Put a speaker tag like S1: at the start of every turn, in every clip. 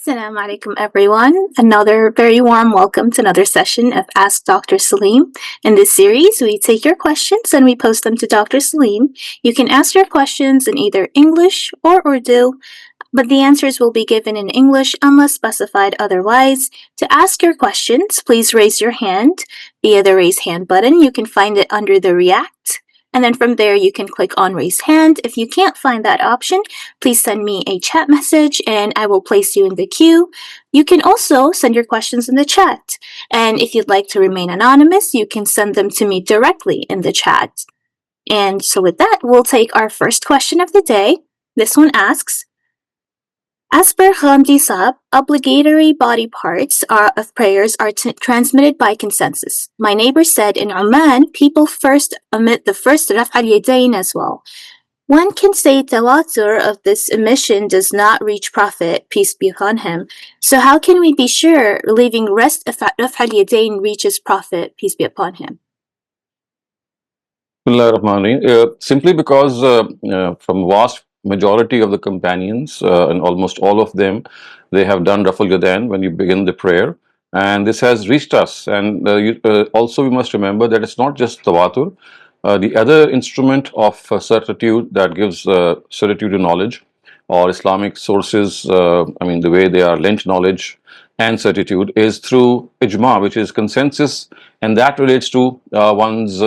S1: Assalamu alaikum, everyone. Another very warm welcome to another session of Ask Dr. Saleem. In this series, we take your questions and we post them to Dr. Saleem. You can ask your questions in either English or Urdu, but the answers will be given in English unless specified otherwise. To ask your questions, please raise your hand via the raise hand button. You can find it under the React. And then from there, you can click on raise hand. If you can't find that option, please send me a chat message and I will place you in the queue. You can also send your questions in the chat. And if you'd like to remain anonymous, you can send them to me directly in the chat. And so with that, we'll take our first question of the day. This one asks, as per Ghamidi Sahab, obligatory body parts of prayers are transmitted by consensus. My neighbor said in Oman, people first omit the first Raf al-Yadayn as well. One can say tawatur of this omission does not reach Prophet, peace be upon him. So how can we be sure leaving rest of Raf al-Yadayn reaches Prophet, peace be upon him?
S2: Simply because from vast majority of the companions and almost all of them, they have done Raful Yadain when you begin the prayer, and this has reached us. And also we must remember that it's not just tawatur. The other instrument of certitude that gives certitude to knowledge, or Islamic sources, the way they are lent knowledge and certitude, is through ijma, which is consensus, and that relates to one's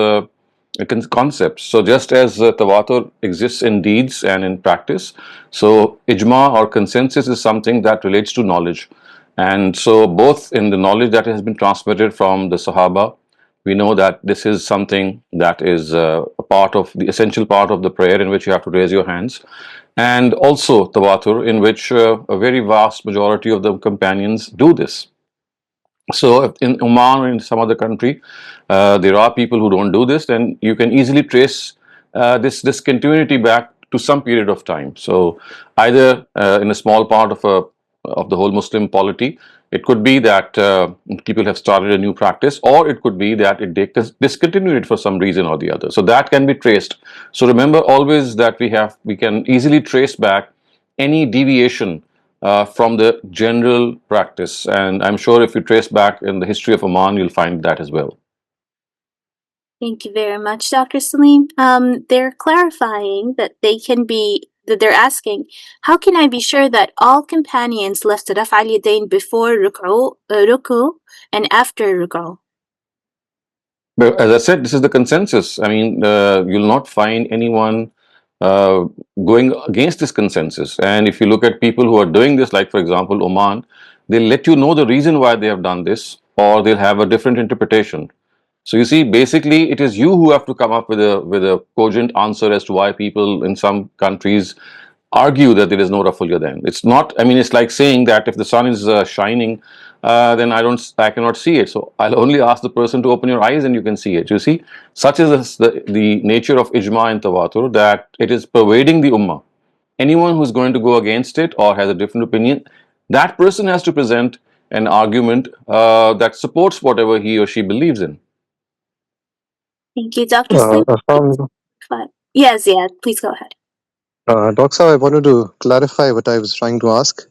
S2: concepts. So just as tawatur exists in deeds and in practice, so ijma or consensus is something that relates to knowledge. And so both in the knowledge that has been transmitted from the Sahaba, we know that this is something that is a part of the essential part of the prayer, in which you have to raise your hands, and also tawatur, in which a very vast majority of the companions do this. So if in Oman or in some other country, there are people who don't do this, then you can easily trace this discontinuity back to some period of time. So either in a small part of the whole Muslim polity, it could be that people have started a new practice, or it could be that it discontinued it for some reason or the other. So that can be traced. So remember always that we can easily trace back any deviation from the general practice. And I'm sure if you trace back in the history of Oman, you'll find that as well.
S1: Thank you very much, Dr. Saleem. They're clarifying that they're asking, how can I be sure that all companions left Raf al-Yadayn before ruku and after ruku?
S2: But as I said, this is the consensus. You'll not find anyone going against this consensus. And if you look at people who are doing this, like for example Oman, they'll let you know the reason why they have done this, or they'll have a different interpretation. So you see, basically it is you who have to come up with a cogent answer as to why people in some countries argue that there is no Raful Yadain. It's not, it's like saying that if the sun is shining, then I cannot see it. So I'll only ask the person to open your eyes and you can see it. You see, such is the nature of ijma and tawatur, that it is pervading the ummah. Anyone who's going to go against it or has a different opinion, that person has to present an argument that supports whatever he or she believes in.
S1: Thank you, Dr. Saleem. Yes, please go ahead.
S3: Doctor, I wanted to clarify what I was trying to ask.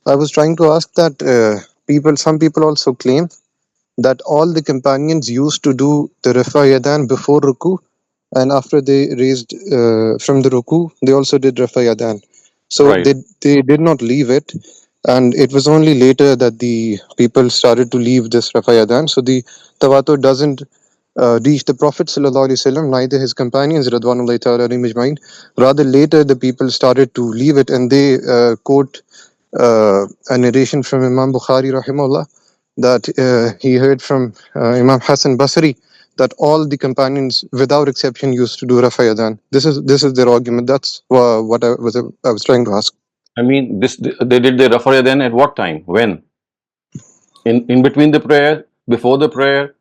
S3: I was trying to ask that some people also claim that all the companions used to do the Rafa Yadan before Ruku, and after they raised from the Ruku, they also did Rafa Yadan. So
S2: Right.
S3: they did not leave it, and it was only later that the people started to leave this Rafa Yadan. So the Tawatur doesn't reach the Prophet ﷺ, neither his companions, Radwanullahi ta'ala alayhim ajma'in. Rather later the people started to leave it, and they quote a narration from Imam Bukhari rahimahullah that he heard from Imam Hassan Basri that all the companions without exception used to do Rafa Yadan. This is their argument. That's what I was trying to ask.
S2: They did the Rafa Yadain at what time? When? In between the prayer, before the prayer,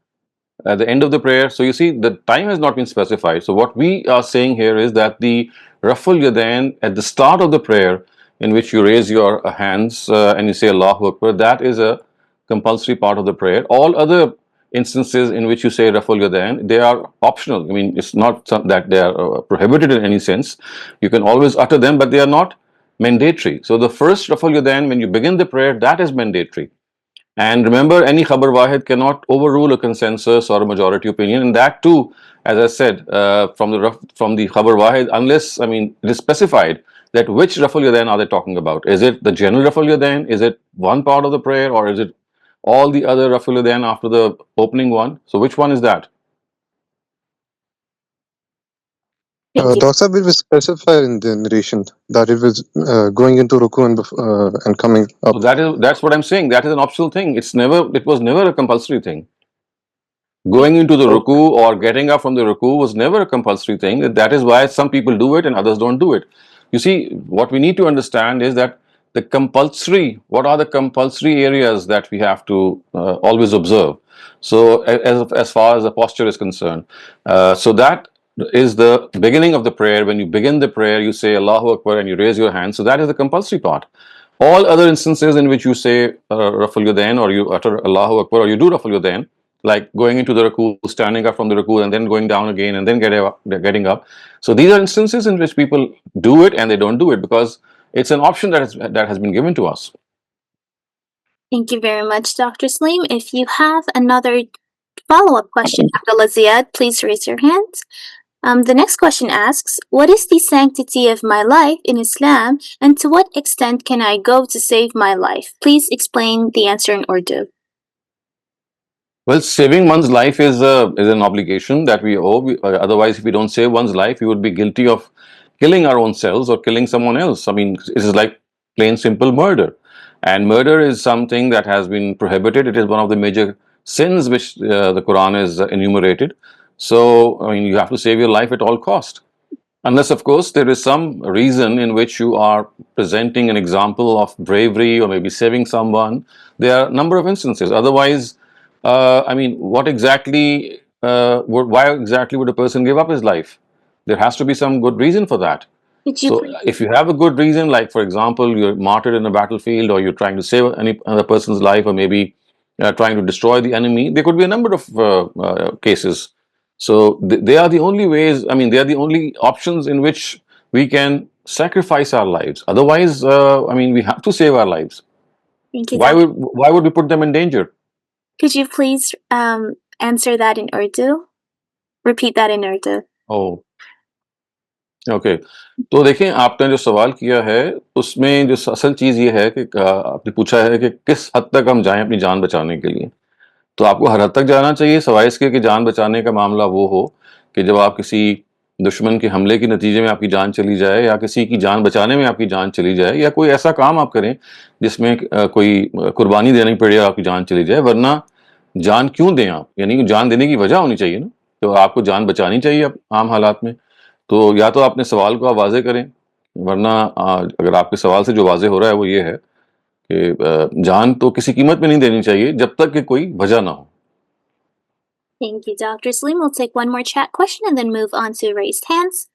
S2: at the end of the prayer. So you see, the time has not been specified. So what we are saying here is that the Raful Yadain at the start of the prayer, in which you raise your hands and you say Allahu Akbar, that is a compulsory part of the prayer. All other instances in which you say Raful Yadain, they are optional. It's not that they are prohibited in any sense. You can always utter them, but they are not mandatory. So the first Rafal Yadain, when you begin the prayer, that is mandatory. And remember, any Khabar Wahid cannot overrule a consensus or a majority opinion. And that too, as I said, from the Khabar Wahid, unless, I mean, it is specified that which Rafal Yadain are they talking about? Is it the general Rafal Yadain? Is it one part of the prayer? Or is it all the other Rafal Yadain after the opening one? So which one is that?
S1: Thank you.
S3: Dr. Sahib, it was specified in the narration that it was going into ruku and coming up.
S2: So that's what I'm saying. That is an optional thing. It was never a compulsory thing. Going into the ruku or getting up from the ruku was never a compulsory thing. That is why some people do it and others don't do it. You see, what we need to understand is that what are the compulsory areas that we have to always observe? So, as far as the posture is concerned, so that is the beginning of the prayer. When you begin the prayer, you say Allahu Akbar and you raise your hand. So, that is the compulsory part. All other instances in which you say Raful Yadain or you utter Allahu Akbar or you do Raful Yadain, like going into the ruku, standing up from the ruku, and then going down again, and then getting up. So these are instances in which people do it and they don't do it because it's an option that has been given to us.
S1: Thank you very much, Dr. Saleem. If you have another follow-up question, Abdullah Ziad, please raise your hand. The next question asks, what is the sanctity of my life in Islam, and to what extent can I go to save my life? Please explain the answer in Urdu.
S2: Well, saving one's life is an obligation that we owe. Otherwise, if we don't save one's life, we would be guilty of killing our own selves or killing someone else. I mean, it is like plain simple murder. And murder is something that has been prohibited. It is one of the major sins which the Quran is enumerated. So, I mean, you have to save your life at all cost. Unless, of course, there is some reason in which you are presenting an example of bravery or maybe saving someone. There are a number of instances. Otherwise, I mean, why exactly would a person give up his life? There has to be some good reason for that.
S1: Could you
S2: So,
S1: please?
S2: if you have a good reason, like for example, you're martyred in a battlefield, or you're trying to save any other person's life, or maybe trying to destroy the enemy, there could be a number of cases. So, they are the only ways. I mean, they are the only options in which we can sacrifice our lives. Otherwise, I mean, we have to save our lives.
S1: Thank you, Doctor.
S2: Why would we put them in danger?
S1: Could you please answer that in Urdu? Repeat that in Urdu.
S2: Oh. Okay तो देखें आपने जो सवाल किया है उसमें जो असल चीज़ ये है कि आपने पूछा है कि किस हद तक हम जाएं अपनी जान बचाने के लिए तो आपको हर हद तक जाना चाहिए सवाए इसके कि जान बचाने का मामला वो हो कि जब आप किसी दुश्मन के हमले के नतीजे में आपकी जान चली जाए या किसी की जान बचाने में आपकी जान चली जाए या कोई ऐसा काम आप करें जिसमें कोई कुर्बानी देनी पड़े आपकी जान चली जाए वरना जान क्यों दें आप यानी जान देने की वजह होनी चाहिए ना तो आपको जान बचानी चाहिए अब आम हालात में तो या तो आपने सवाल को आप वाज़े करें वरना अगर आपके सवाल से जो वाज़े हो रहा है वो ये है कि जान तो किसी कीमत में नहीं देनी चाहिए जब तक कि कोई वजह ना हो
S1: Thank you, Dr. Saleem. We'll take one more chat question and then move on to raised hands.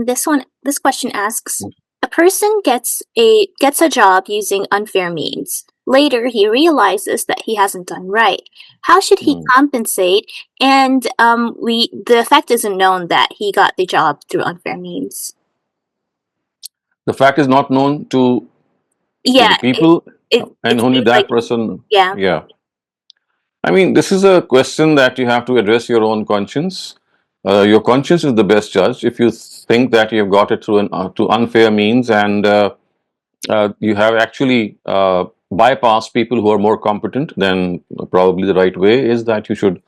S1: This question asks: a person gets a job using unfair means. Later, he realizes that he hasn't done right. How should he compensate? And the fact isn't known that he got the job through unfair means.
S2: The fact is not known to
S1: Yeah,
S2: the people,
S1: it
S2: and only
S1: seems
S2: that
S1: like
S2: person.
S1: yeah.
S2: Yeah. I mean, this is a question that you have to address your own conscience. Your conscience is the best judge. If you think that you have got it through unfair means and you have actually bypassed people who are more competent, then probably the right way is that you should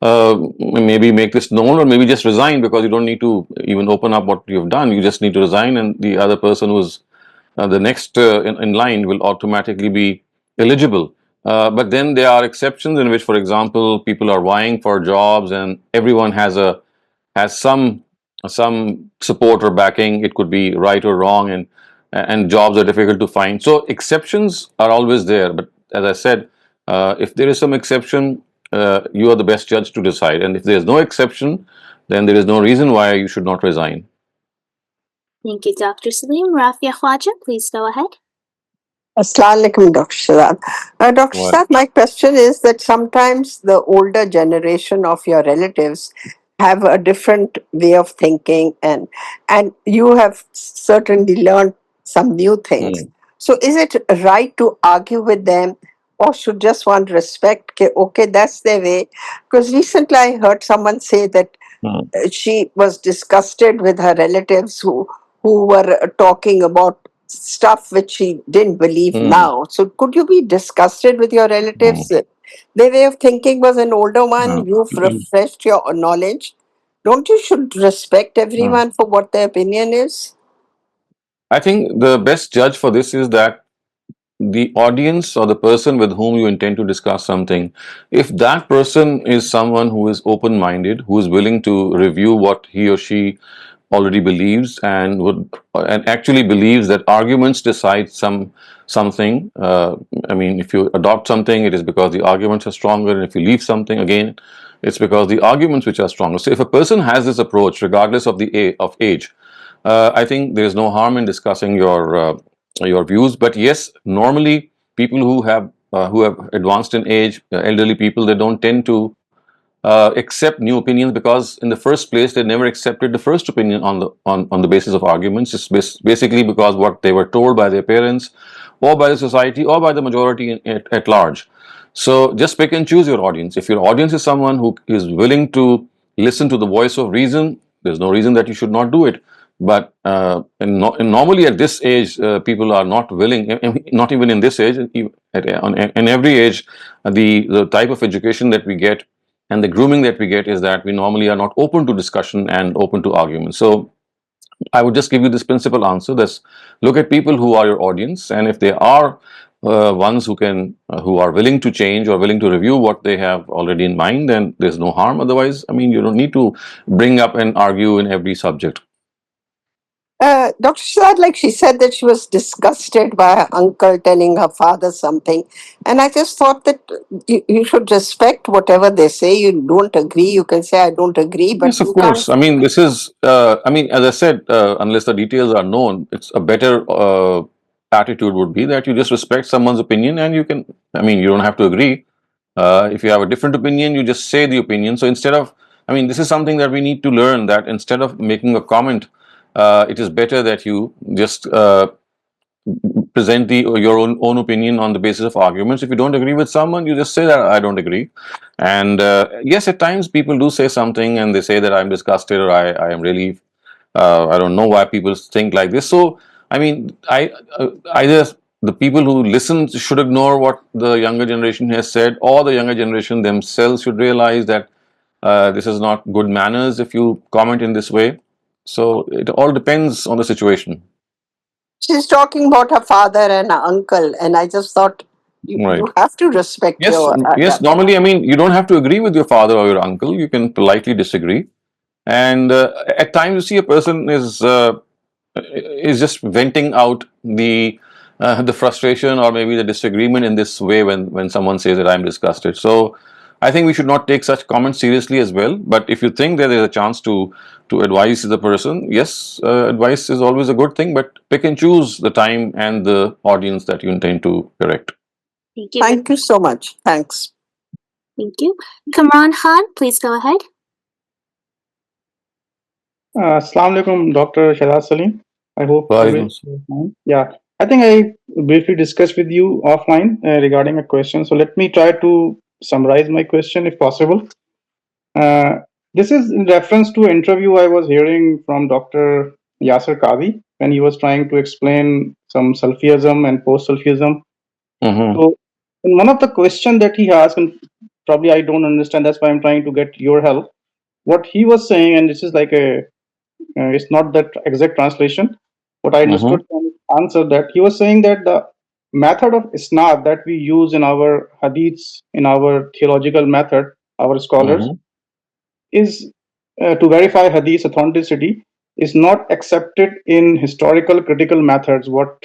S2: maybe make this known or maybe just resign because you don't need to even open up what you've done. You just need to resign, and the other person who's the next in line will automatically be eligible. But then there are exceptions in which, for example, people are vying for jobs and everyone has some support or backing. It could be right or wrong, and jobs are difficult to find. So exceptions are always there. But as I said, if there is some exception, you are the best judge to decide. And if there is no exception, then there is no reason why you should not resign.
S1: Thank you, Dr. Saleem. Rafia Khwaja, please go ahead.
S4: Assalamu alaikum, Dr. Shehzad. Dr.
S2: Well,
S4: Shehzad, my question is that sometimes the older generation of your relatives have a different way of thinking, and you have certainly learned some new things.
S2: Mm,
S4: So is it right to argue with them, or should just one respect, okay, that's their way? Because recently I heard someone say that
S2: mm,
S4: she was disgusted with her relatives who were talking about stuff which she didn't believe
S2: mm,
S4: now. So could you be disgusted with your relatives?
S2: mm,
S4: Their way of thinking was an older one.
S2: mm,
S4: You've refreshed your knowledge. Don't you should respect
S2: mm.
S4: everyone for what their opinion is?
S2: I think the best judge for this is that the audience or the person with whom you intend to discuss something, if that person is someone who is open minded, who is willing to review what he or she already believes and would and actually believes that arguments decide something. I mean, if you adopt something, it is because the arguments are stronger, and if you leave something, again, it's because the arguments which are stronger. So if a person has this approach, regardless of of age, I think there is no harm in discussing your views. But yes, normally people who have advanced in age, elderly people, they don't tend to accept new opinions, because in the first place they never accepted the first opinion on the basis of arguments. It's basically because what they were told by their parents or by the society or by the majority at large. So just pick and choose your audience. If your audience is someone who is willing to listen to the voice of reason, there's no reason that you should not do it. But and normally at this age, people are not willing, not even in this age, in every age, the type of education that we get and the grooming that we get is that we normally are not open to discussion and open to argument. So I would just give you this principal answer: that's look at people who are your audience, and if they are ones who are willing to change or willing to review what they have already in mind, then there's no harm. Otherwise, I mean, you don't need to bring up and argue in every subject.
S4: Dr. Shehzad, like she said that she was disgusted by her uncle telling her father something. And I just thought that you should respect whatever they say. You don't agree, you can say, I don't agree, but
S2: Yes, of
S4: you can't.
S2: course. I mean, this is, I mean, as I said, unless the details are known, it's a better attitude would be that you just respect someone's opinion and you can, I mean, you don't have to agree. If you have a different opinion, you just say the opinion. So instead of, I mean, this is something that we need to learn, that instead of making a comment, it is better that you just present your own opinion on the basis of arguments. If you don't agree with someone, you just say that I don't agree. And yes, at times people do say something and they say that I'm disgusted, or I am really I don't know why people think like this. So I mean, either the people who listen should ignore what the younger generation has said, or the younger generation themselves should realize that this is not good manners if you comment in this way. So it all depends on the situation.
S4: She's talking about her father and her uncle, and I just thought
S2: Right.
S4: you have to respect
S2: Yes,
S4: your.
S2: yes. Normally, I mean, you don't have to agree with your father or your uncle. You can politely disagree. And at times, you see a person is just venting out the frustration or maybe the disagreement in this way when someone says that I'm disgusted. So I think we should not take such comments seriously as well. But if you think that there's a chance to advise the person, yes, advice is always a good thing. But pick and choose the time and the audience that you intend to correct.
S1: Thank you.
S4: Thank you so much. Thanks.
S1: Thank you. Kamran Khan, please go ahead.
S5: Assalamu alaikum, Dr. Shehzad Saleem. I hope
S2: Walaikum
S5: everything is fine. Yeah, I think I briefly discussed with you offline regarding a question. So let me try to summarize my question if possible. Uh, this is in reference to an interview I was hearing from Dr. Yasser Qadhi when he was trying to explain some Salafism and post-Salafism.
S2: Mm-hmm.
S5: So in one of the questions that he asked, and probably I don't understand, that's why I'm trying to get your help. What he was saying, and this is like it's not that exact translation. What I
S2: Mm-hmm.
S5: understood from his answer, that he was saying that the method of isnad that we use in our hadiths, in our theological method, our scholars,
S2: Mm-hmm.
S5: is to verify hadith's authenticity, is not accepted in historical critical methods, what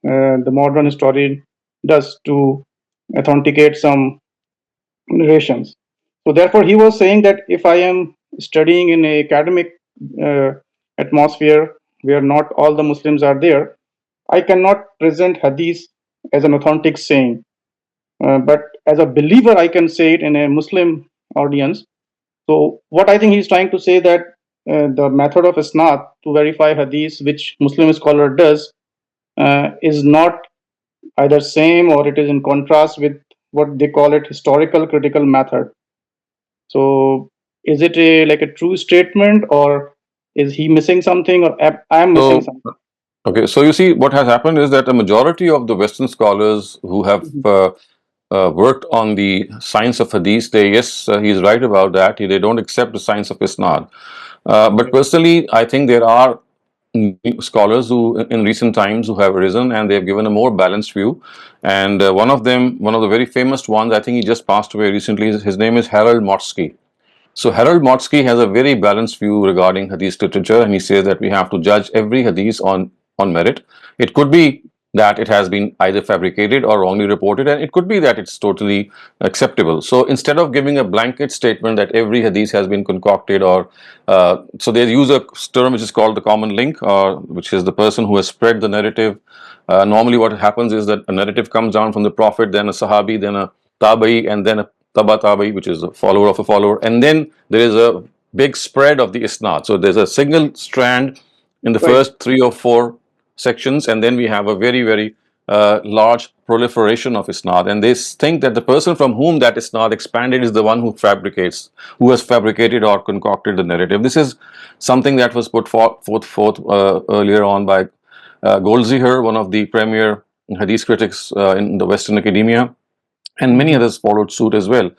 S5: the modern historian does to authenticate some narrations. So therefore, he was saying that if I am studying in a academic uh, atmosphere where not all the Muslims are there, I cannot present hadith as an authentic saying. But as a believer, I can say it in a Muslim audience. So what I think he's trying to say that the method of isnad to verify hadith, which Muslim scholar does, is not either same or it is in contrast with what they call it historical critical method. So is it a like a true statement, or is he missing something, or I am missing
S2: So,
S5: something?
S2: okay, so you see, what has happened is that a majority of the Western scholars who have
S5: Mhm.
S2: worked on the science of hadith, they, yes, he's right about that. They don't accept the science of isnad. But
S5: Right.
S2: personally, I think there are scholars who, in recent times, who have arisen and they've given a more balanced view. And one of them, one of the very famous ones, I think he just passed away recently. His name is Harold Motsky. So Harold Motsky has a very balanced view regarding hadith literature, and he says that we have to judge every hadith on merit. It could be that it has been either fabricated or wrongly reported, and it could be that it's totally acceptable. So instead of giving a blanket statement that every hadith has been concocted, or so they use a term which is called the common link, which is the person who has spread the narrative. Normally, what happens is that a narrative comes down from the Prophet, then a Sahabi, then a Tabai, and then a Taba Tabai, which is a follower of a follower, and then there is a big spread of the isnad. So there's a single strand in the
S5: Right.
S2: first 3 or 4 sections, and then we have a very large proliferation of isnad. And they think that the person from whom that isnad expanded is the one who has fabricated or concocted the narrative. This is something that was put forth earlier on by Goldziher, one of the premier hadith critics in the Western academia, and many
S5: Mhm.
S2: others followed suit as well.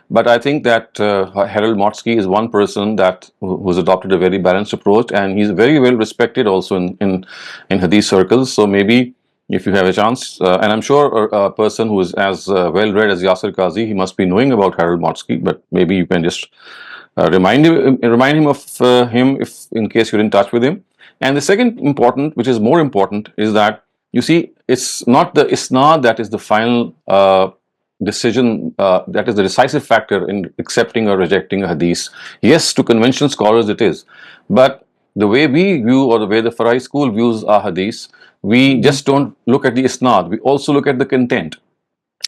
S2: But I think that Harold Motsky is one person that who's adopted a very balanced approach, and he's very well respected also in Hadith circles. So maybe if you have a chance, and I'm sure a person who is as well read as Yasir Qazi, he must be knowing about Harold Motsky. But maybe you can just remind him of him if in case you're in touch with him. And the second important, which is more important, is that you see it's not the isnad that is the final decision, that is the decisive factor in accepting or rejecting a hadith. Yes, to conventional scholars it is, but the way we view, or the way the Farai school views our hadith, we
S5: Mhm.
S2: just don't look at the isnad, we also look at the content.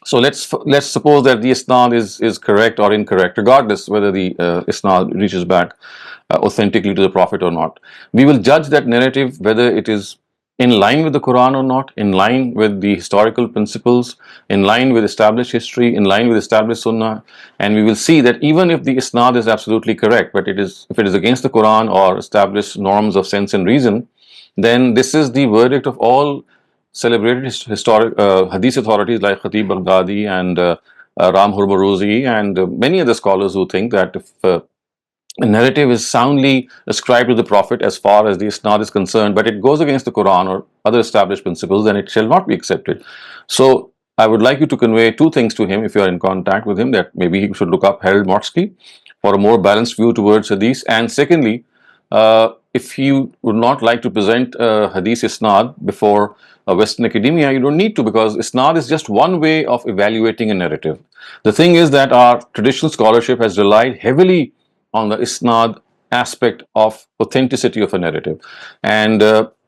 S2: So let's suppose that the isnad is correct or incorrect, regardless whether the isnad reaches back authentically to the Prophet or not. We will judge that narrative whether it is in line with the Quran or not, in line with the historical principles, in line with established history, in line with established Sunnah, and we will see that even if the isnad is absolutely correct, but if it is against the Quran or established norms of sense and reason, then this is the verdict of all celebrated historic hadith authorities like Khatib Baghdadi and Ram Hurmuruzi and many other scholars who think that if a narrative is soundly ascribed to the Prophet as far as the isnad is concerned, but it goes against the Quran or other established principles, then it shall not be accepted. So I would like you to convey 2 things to him if you are in contact with him, that maybe he should look up Harold Motsky for a more balanced view towards hadith. And secondly, if you would not like to present hadith isnad before Western academia, you don't need to, because isnad is just one way of evaluating a narrative. The thing is that our traditional scholarship has relied heavily on the isnad aspect of authenticity of a narrative. And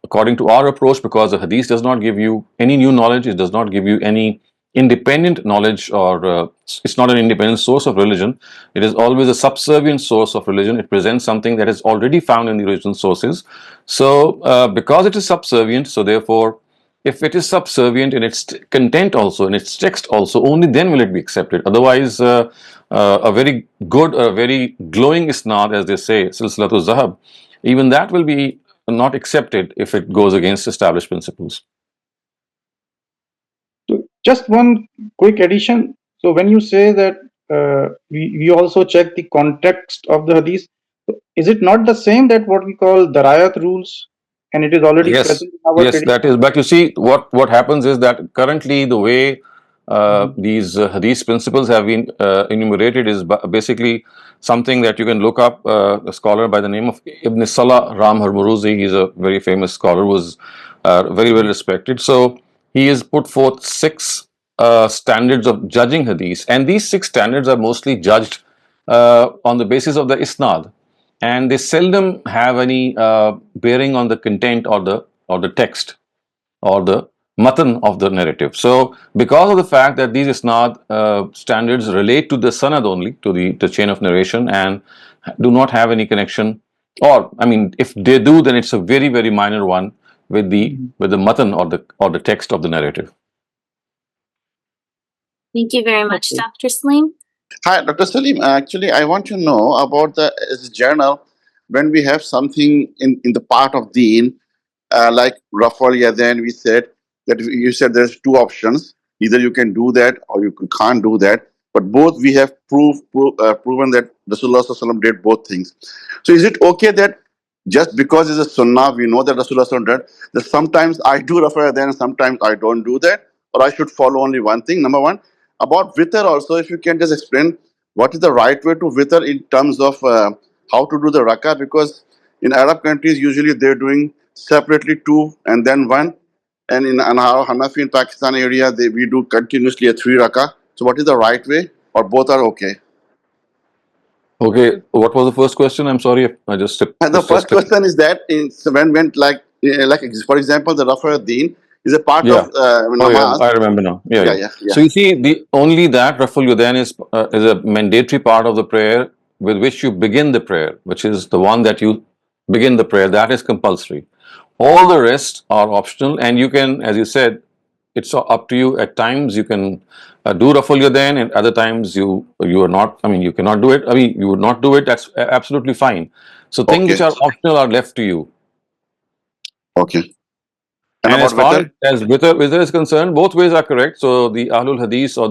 S2: according to our approach, because the hadith does not give you any new knowledge, it does not give you any independent knowledge, or it's not an independent source of religion. It is always a subservient source of religion. It presents something that is already found in the original sources. So because it is subservient, so therefore if it is subservient in its content also, in its text also, only then will it be accepted. Otherwise, a very good, a very glowing isnad, as they say, silsilatul zahab, even that will be not accepted if it goes against established principles.
S5: So just one quick addition. So when you say that we also check the context of the hadith, so is it not the same that what we call darayat rules, and it is already
S2: Yes,
S5: present in our
S2: yes,
S5: tradition?
S2: that is. But you see, what happens is that currently the way
S5: Mhm.
S2: these hadith principles have been enumerated is basically something that you can look up. A scholar by the name of Ibn Salah Ram Harmuruzi, he's a very famous scholar, was very well respected. So he has put forth 6 standards of judging hadith, and these 6 standards are mostly judged on the basis of the isnad, and they seldom have any bearing on the content or the text or the matan of the narrative. So because of the fact that these isnad standards relate to the sanad only, to the chain of narration, and do not have any connection, or I mean if they do, then it's a very minor one, with the matan or the text of the narrative.
S1: Thank you very much, Dr. Saleem.
S6: Hi, Dr. Salim. Actually, I want to know about the as a journal when we have something in the part of Deen, like Rafal Yadain, we said that you said there's two options. Either you can do that or you can't do that. But both we have proven that Rasulullah Sallallahu Alaihi Wasallam did both things. So is it okay that just because it's a sunnah, we know that Rasulullah Sallallahu Alaihi Wasallam did, that sometimes I do Rafal Yadain and sometimes I don't do that? Or I should follow only one thing? Number one. About witr also, if you can just explain what is the right way to witr in terms of how to do the rakah, because in Arab countries usually they're doing separately two and then one, and in our Hanafi in Pakistan area we do continuously a three rakah. So what is the right way, or both are okay?
S2: Okay, what was the first question? I'm sorry if I just
S6: And the first question is that when like for example the Rafa Deen is a part
S2: Yeah.
S6: of
S2: Oh yeah,
S6: namaz.
S2: I remember now. Yeah,
S6: Yeah,
S2: yeah.
S6: yeah.
S2: So you see, the only that Raful Yudain is a mandatory part of the prayer with which you begin the prayer, which is the one that you begin the prayer. That is compulsory. All the rest are optional, and you can, as you said, it's up to you. At times you can do Raful Yudain, and other times you are not. I mean, you cannot do it. I mean, you would not do it. That's absolutely fine. So things
S6: Okay.
S2: which are optional are left to you.
S6: Okay. And
S2: And as
S6: about
S2: far
S6: witr?
S2: as witr is concerned, both ways are correct. So the Ahlul Hadith or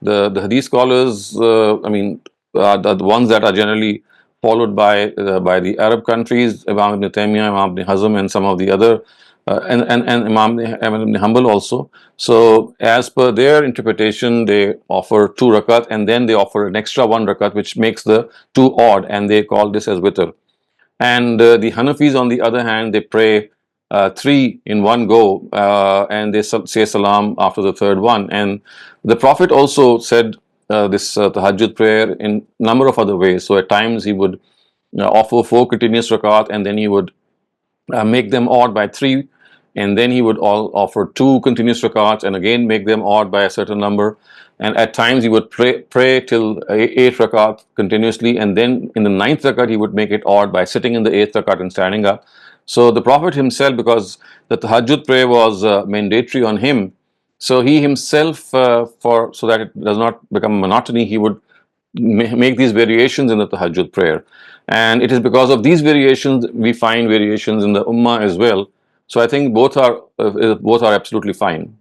S2: the Hadith scholars, I mean, the ones that are generally followed by the Arab countries, Imam Ibn Taymiyyah, Imam Ibn Hazm, and some of the other, and Imam Ibn Hanbal also. So as per their interpretation, they offer two rakat, and then they offer an extra one rakat, which makes the two odd, and they call this as witr. And the Hanafis, on the other hand, they pray three in one go, and they say salam after the third one. And the Prophet also said this tahajjud prayer in number of other ways. So at times he would offer four continuous rakat, and then he would make them odd by three, and then he would offer two continuous rakats and again make them odd by a certain number. And at times he would pray till eight rakat continuously, and then in the ninth rakat he would make it odd by sitting in the eighth rakat and standing up. So the Prophet himself, because the tahajjud prayer was mandatory on him, so he himself, for so that it does not become monotony, he would make these variations in the tahajjud prayer. And it is because of these variations we find variations in the ummah as well. So I think both are absolutely fine.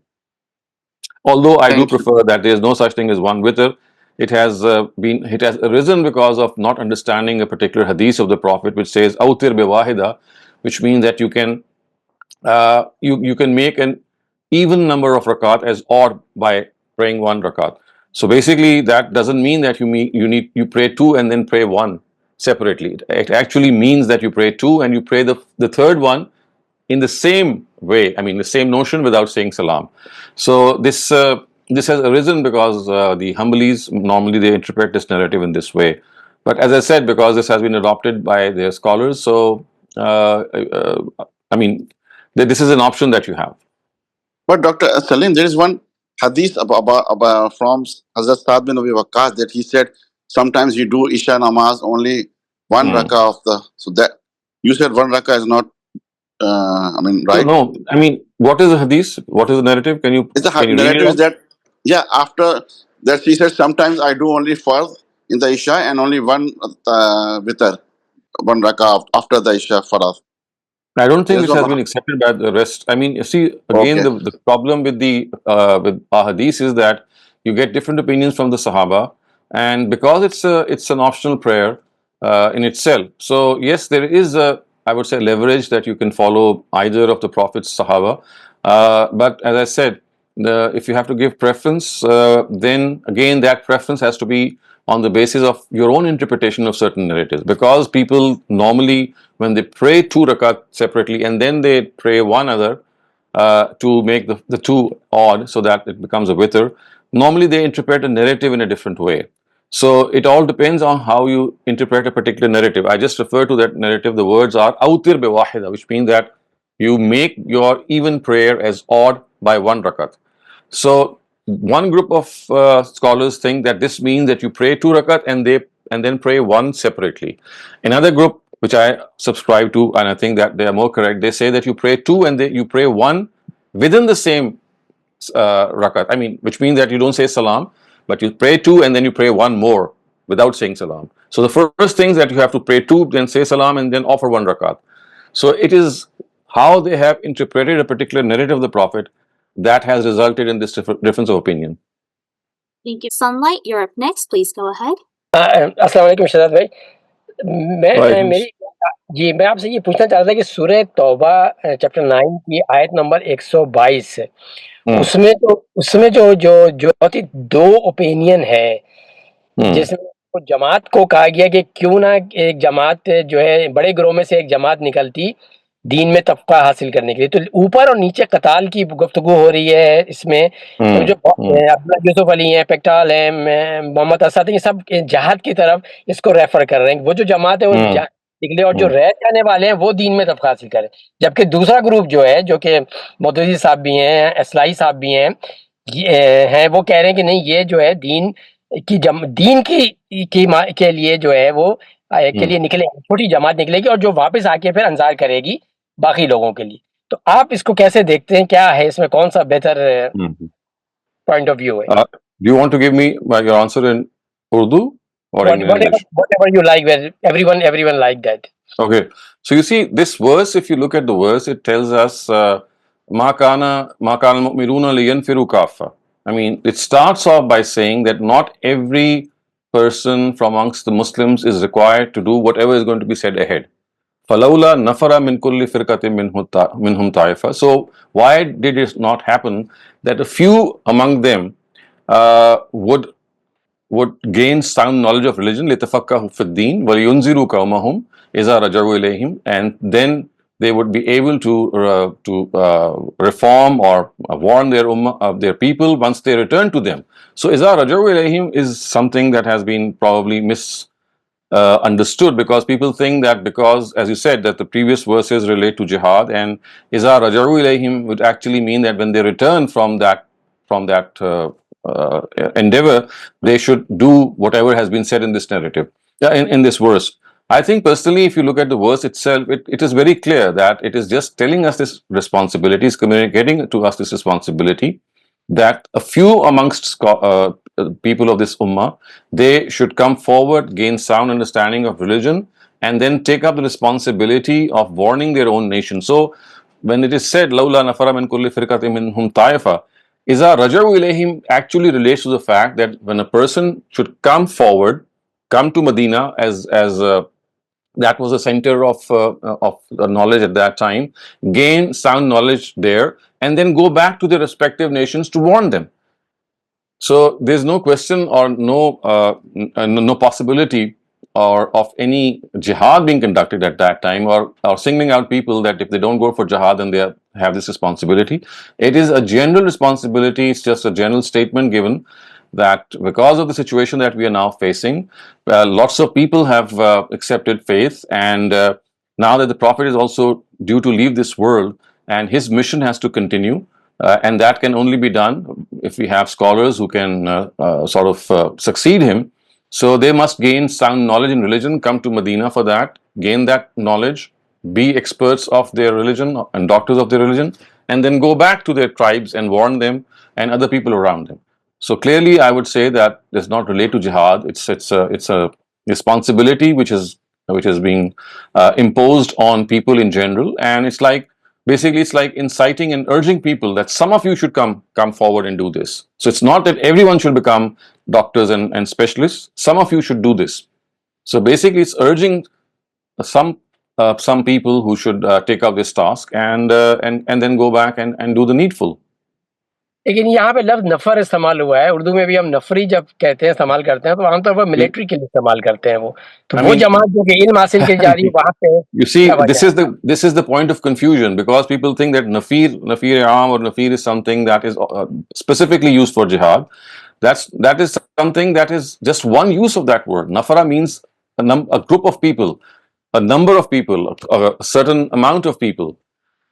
S2: Although I do
S6: Thank you.
S2: prefer that there is no such thing as one witr. It has arisen because of not understanding a particular hadith of the Prophet, which says awtir bi wahida, which means that you can make an even number of rakat as odd by praying one rakat. So basically, that doesn't mean that you pray two and then pray one separately. It actually means that you pray two and you pray the third one in the same way. I mean, the same notion without saying salam. So this has arisen because the Hanbalis normally they interpret this narrative in this way. But as I said, because this has been adopted by their scholars, so I mean, this is an option that you have.
S6: But Dr. Salim, there is one hadith about from Hazrat Sa'd bin Abi Waqqas that he said sometimes you do Isha namaz only one
S2: Hmm.
S6: rakah of the, so that you said one rakah is not, I mean,
S2: So,
S6: right?
S2: no, I mean, what is the hadith? What is the narrative?
S6: It's the
S2: Can you read it
S6: narrative is
S2: out?
S6: that, yeah, after that she said sometimes I do only fard in the Isha and only one witr, one rakah after the Isha farad.
S2: I don't think
S6: There's
S2: this
S6: one.
S2: has been accepted by the rest. I mean, you see, again,
S6: Okay.
S2: the problem with the with ahadith is that you get different opinions from the Sahaba, and because it's an optional prayer in itself. So yes, there is a, I would say, leverage that you can follow either of the Prophet's Sahaba. But as I said, if you have to give preference, then again that preference has to be on the basis of your own interpretation of certain narratives, because people normally, when they pray two rakat separately and then they pray one other to make the two odd so that it becomes a witr, normally they interpret a narrative in a different way. So it all depends on how you interpret a particular narrative. I just refer to that narrative. The words are awtir bi wahida, which means that you make your even prayer as odd by one rakat. So one group of scholars think that this means that you pray two rakat and then pray one separately. Another group which I subscribe to, and I think that they are more correct. They say that you pray two and you pray one within the same rakat. I mean, which means that you don't say salam, but you pray two and then you pray one more without saying salam. So the first thing is that you have to pray two, then say salam, and then offer one rakat. So it is how they have interpreted a particular narrative of the Prophet that has resulted in this difference of opinion.
S1: Thank you. Sunlight, you're up next. Please go ahead.
S7: अस्सलाम वालेकुम शहजाद भाई मैं
S2: Right.
S7: मेरी जी मैं आपसे ये पूछना चाह रहा था कि सूरह तौबा चैप्टर 9 की आयत नंबर 122 उसमें जो जो जो होती दो ओपिनियन है जिसमें जमात को कहा गया कि क्यों ना एक जमात जो है बड़े ग्रोह में से एक जमात निकलती दीन में तबका हासिल करने के लिए, तो ऊपर और नीचे कताल की गुफ्तगू हो रही है इसमें। तो जो अब्दुल्ला यूसुफ अली हैं, पेक्टाल हैं, मोहम्मद असद, ये सब जहाद की तरफ इसको रेफर कर रहे हैं। वो जो जमात है वो निकले और जो रह जाने वाले हैं वो दीन में तबका हासिल करें। जबकि दूसरा ग्रुप जो है, जो कि मौदूदी साहब भी हैं, इस्लाही साहब भी हैं, हैं वो कह रहे हैं कि नहीं, ये जो है दीन के लिए जो है वो के लिए निकले, छोटी जमात निकलेगी और जो वापस आके फिर अंजार करेगी बाकी लोगों के लिए। तो आप इसको कैसे देखते हैं, क्या है इसमें, कौन सा बेहतर पॉइंट ऑफ व्यू है?
S2: Do you want to give me your answer in Urdu or in English?
S7: Whatever you like, where everyone like that.
S2: Okay, so you see this verse, if you look at the verse, it tells us ma kana mu'minuna liyanfiru kaffa. I mean, it starts off by saying that not every person from amongst the Muslims is required to do whatever is going to be said ahead. فَلَوْلَا نَفَرَ مِنْ كُلِّ فِرْقَةٍ مِنْهُمْ طَائِفَةٌ. So why did it not happen that a few among them would gain sound knowledge of religion, لِتَفَقَّهُ فِي الدِّينِ وَلِيُنْذِرُوا قَوْمَهُمْ إِذَا رَجَعُوا إِلَيْهِمْ, and then they would be able to reform or warn their ummah, their people once they return to them. So إِذَا رَجَعُوا إِلَيْهِمْ is something that has been probably understood, because people think that, because as you said that the previous verses relate to jihad, and إِذَا رَجَعُوا إِلَيْهِمْ would actually mean that when they return from that endeavor, they should do whatever has been said in this narrative, in this verse. I think personally, if you look at the verse itself, it is very clear that it is just telling us this responsibility, is communicating to us this responsibility, that a few amongst people of this ummah, they should come forward, gain sound understanding of religion, and then take up the responsibility of warning their own nation. So when it is said لَوْلَا نَفَرَ مِنْ كُلِّ فِرْقَةٍ مِنْهُمْ طَائِفَةٌ, إِذَا رَجَعُوا إِلَيْهِمْ actually relates to the fact that when a person should come forward, come to Medina, as that was the center of knowledge at that time, gain sound knowledge there, and then go back to their respective nations to warn them. So there's no question or no possibility or of any jihad being conducted at that time, or singling out people that if they don't go for jihad then they have this responsibility. It is a general responsibility. It's just a general statement given that because of the situation that we are now facing, lots of people have accepted faith, and now that the Prophet is also due to leave this world, and his mission has to continue, and that can only be done if we have scholars who can succeed him. So they must gain sound knowledge in religion, come to Medina for that, gain that knowledge, be experts of their religion and doctors of their religion, and then go back to their tribes and warn them and other people around them. So clearly, I would say that does not relate to jihad. It's a responsibility which is being imposed on people in general, and it's like inciting and urging people that some of you should come forward and do this. So it's not that everyone should become doctors and specialists. Some of you should do this. So basically, it's urging some people who should take up this task and then go back and do the needful.
S7: लेकिन यहाँ पे लफ्ज नफर इस्तेमाल हुआ है। उर्दू में भी हम नफरी जब कहते हैं, इस्तेमाल करते हैं, तो आमतौर पर मिलिट्री के लिए इस्तेमाल करते हैं। वो तो वो जमात जो कि इल्म हासिल की जा रही है वहाँ पे,
S2: you see, this is the point of confusion, because people think that nafir aam or nafir is something that is specifically used for jihad. That is something that is just one use of that word. Nafara means a group of people, a number of people, a certain amount of people.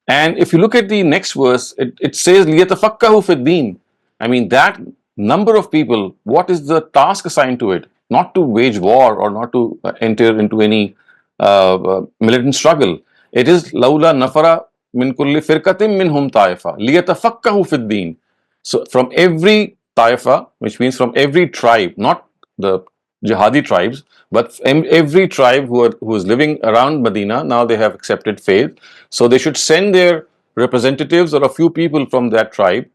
S2: And if you look at the next verse, it says لِيَتَفَقَّهُ فِي الدِّينِ. I mean, that number of people, what is the task assigned to it? Not to wage war or not to enter into any militant struggle. It is laula nafara min kulli firqatin minhum taifa liyatafakkahu fid din. So from every taifa, which means from every tribe, not the jihadi tribes, but every tribe who is living around Medina, now they have accepted faith. So they should send their representatives or a few people from that tribe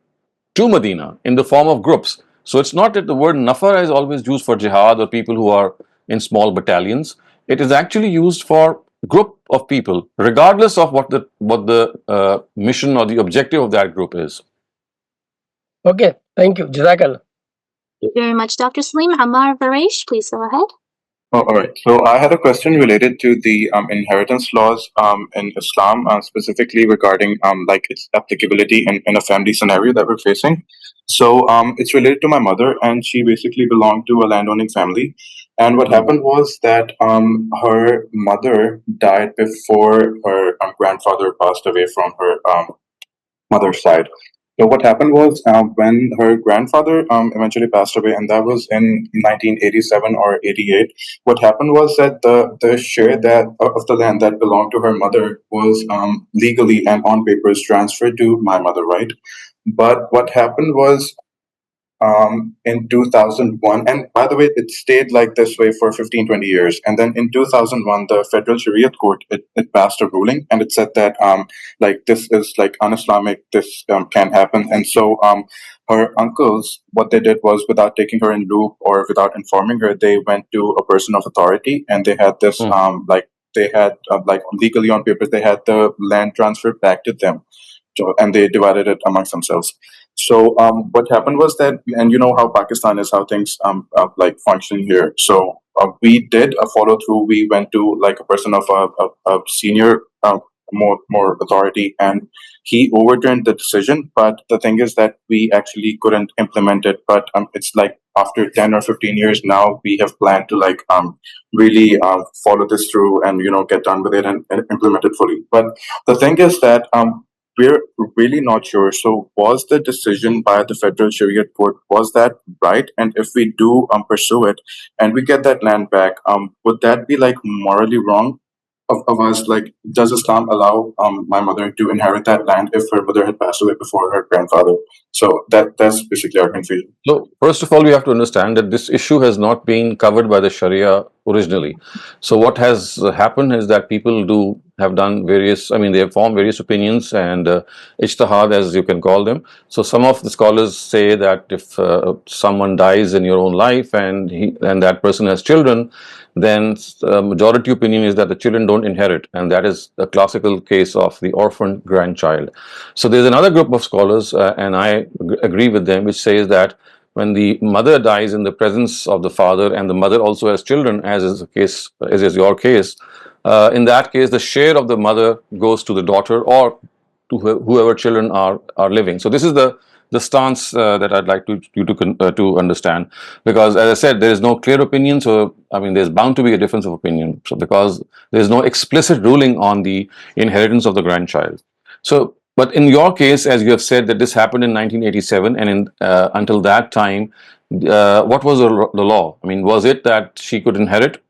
S2: to Medina in the form of groups. So it's not that the word nafar is always used for jihad or people who are in small battalions. It is actually used for group of people, regardless of what the mission or the objective of that group is.
S7: Okay, thank you. Jazakallah.
S1: Thank you very much, Dr. Saleem. Ammar Varesh, please go ahead.
S8: Oh, all right. So I had a question related to the inheritance laws in Islam, specifically regarding like its applicability in a family scenario that we're facing. So it's related to my mother, and she basically belonged to a landowning family. And what happened was that her mother died before her grandfather passed away from her mother's side. So what happened was when her grandfather eventually passed away, and that was in 1987 or 88. What happened was that the share that of the land that belonged to her mother was legally and on papers transferred to my mother, right? But what happened was in 2001, and by the way, it stayed like this way for 15, 20 years. And then in 2001, the federal Shariat court, it passed a ruling, and it said that like this is like un-Islamic, this can't happen. And so her uncles, what they did was, without taking her in loop or without informing her, they went to a person of authority, and they had this like they had like legally on papers, they had the land transferred back to them. So, and they divided it amongst themselves. So what happened was that, and you know how Pakistan is, how things like function here. So we did a follow through. We went to like a person of a senior, more authority, and he overturned the decision. But the thing is that we actually couldn't implement it. But it's like after 10 or 15 years now, we have planned to like really follow this through and get done with it and implement it fully. But the thing is that we're really not sure. So, was the decision by the federal Sharia court, was that right? And if we do pursue it and we get that land back, would that be like morally wrong of us? Like, does Islam allow my mother to inherit that land if her mother had passed away before her grandfather? So that's basically our confusion.
S2: So, first of all, we have to understand that this issue has not been covered by the Sharia originally. So, what has happened is that people have done various, I mean, they have formed various opinions and ijtihad, as you can call them. So, some of the scholars say that if someone dies in your own life and that person has children, then majority opinion is that the children don't inherit, and that is a classical case of the orphan grandchild. So there's another group of scholars, and I agree with them, which says that when the mother dies in the presence of the father, and the mother also has children, as is the case, as is your case, in that case, the share of the mother goes to the daughter or to whoever children are living. So this is the stance that I'd like you to understand, because as I said, there is no clear opinion. So I mean, there's bound to be a difference of opinion. So because there is no explicit ruling on the inheritance of the grandchild. So, but in your case, as you have said, that this happened in 1987, and until that time, what was the law? I mean, was it that she could inherit?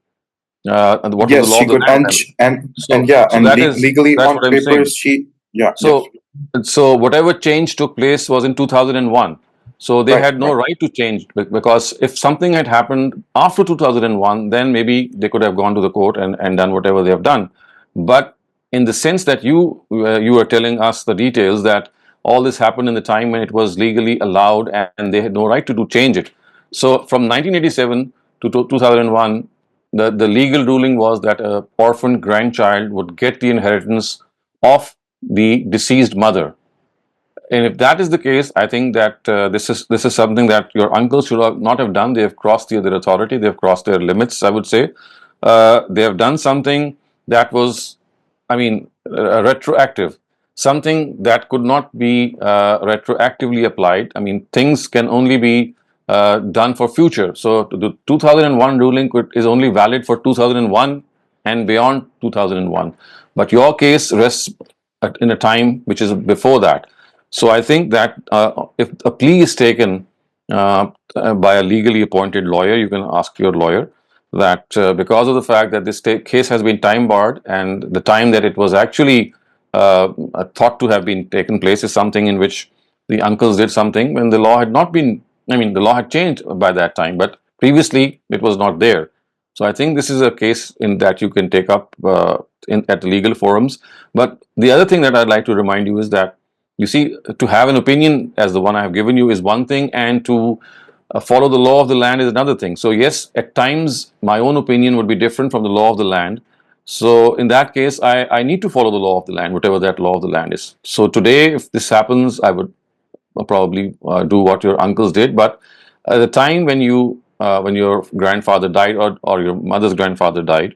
S2: And what was
S8: Yes,
S2: the law
S8: she
S2: of the
S8: could,
S2: land?
S8: and yeah,
S2: So
S8: and
S2: that is
S8: legally
S2: that's
S8: on
S2: what I'm saying.
S8: papers, she yeah.
S2: So, so whatever change took place was in 2001. So they
S8: Right,
S2: had no right to change, because if something had happened after 2001, then maybe they could have gone to the court and done whatever they have done. But in the sense that you were telling us the details, that all this happened in the time when it was legally allowed and they had no right to change it. So from 1987 to 2001, the legal ruling was that a orphan grandchild would get the inheritance of the deceased mother. And if that is the case, I think that this is something that your uncles should not have done. They have crossed their authority. They have crossed their limits, I would say. They have done something that was, I mean, retroactive, something that could not be retroactively applied. I mean, things can only be done for future. So the 2001 ruling is only valid for 2001 and beyond 2001. But your case rests in a time which is before that. So I think that if a plea is taken by a legally appointed lawyer, you can ask your lawyer. that because of the fact that this case has been time barred, and the time that it was actually thought to have been taken place is something in which the uncles did something when the law had not been, I mean, the law had changed by that time, but previously it was not there. So I think this is a case in that you can take up at legal forums. But the other thing that I'd like to remind you is that, you see, to have an opinion as the one I have given you is one thing, and to follow the law of the land is another thing. So yes, at times my own opinion would be different from the law of the land. So in that case, I need to follow the law of the land, whatever that law of the land is. So today, if this happens, I would probably do what your uncles did. But at the time when your grandfather died, or your mother's grandfather died,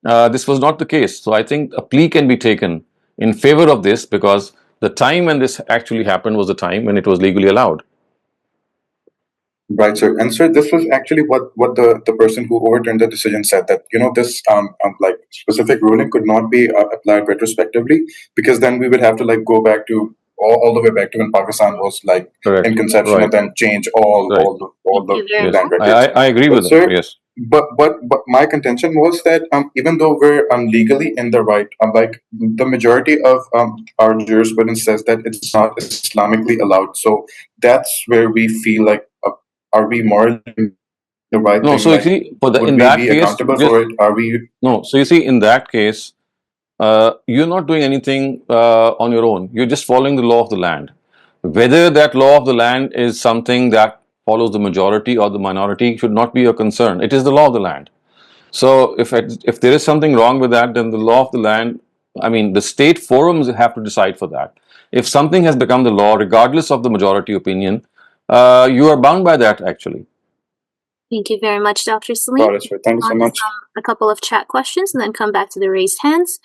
S2: this was not the case. So I think a plea can be taken in favor of this, because the time when this actually happened was the time when it was legally allowed.
S8: Right, sir. And sir, this was actually what the person who overturned the decision said, that this like specific ruling could not be applied retrospectively, because then we would have to like go back to all the way back to when Pakistan was like
S2: Correct.
S8: in conception,
S2: Right.
S8: and then change all
S2: Right.
S8: the
S2: Yes,
S8: land
S2: I,
S8: records.
S2: I agree
S8: But
S2: with them.
S8: sir,
S2: Yes.
S8: but my contention was that even though we're legally in the right, like the majority of our jurisprudence says that it's not Islamically allowed. So that's where we feel like, are we morally the right
S2: No,
S8: thing?
S2: so you
S8: Like,
S2: see,
S8: would
S2: in
S8: we
S2: that
S8: be
S2: case,
S8: accountable
S2: just
S8: for it? Are we?
S2: no. So you see, in that case, you're not doing anything on your own. You're just following the law of the land. Whether that law of the land is something that follows the majority or the minority should not be your concern. It is the law of the land. So if there is something wrong with that, then the law of the land, I mean, the state forums have to decide for that. If something has become the law, regardless of the majority opinion, you are bound by that, actually.
S1: Thank you very much, Dr. Saleem.
S8: Got it, sir. Thank you so
S1: On
S8: much.
S1: a couple of chat questions and then come back to the raised hands.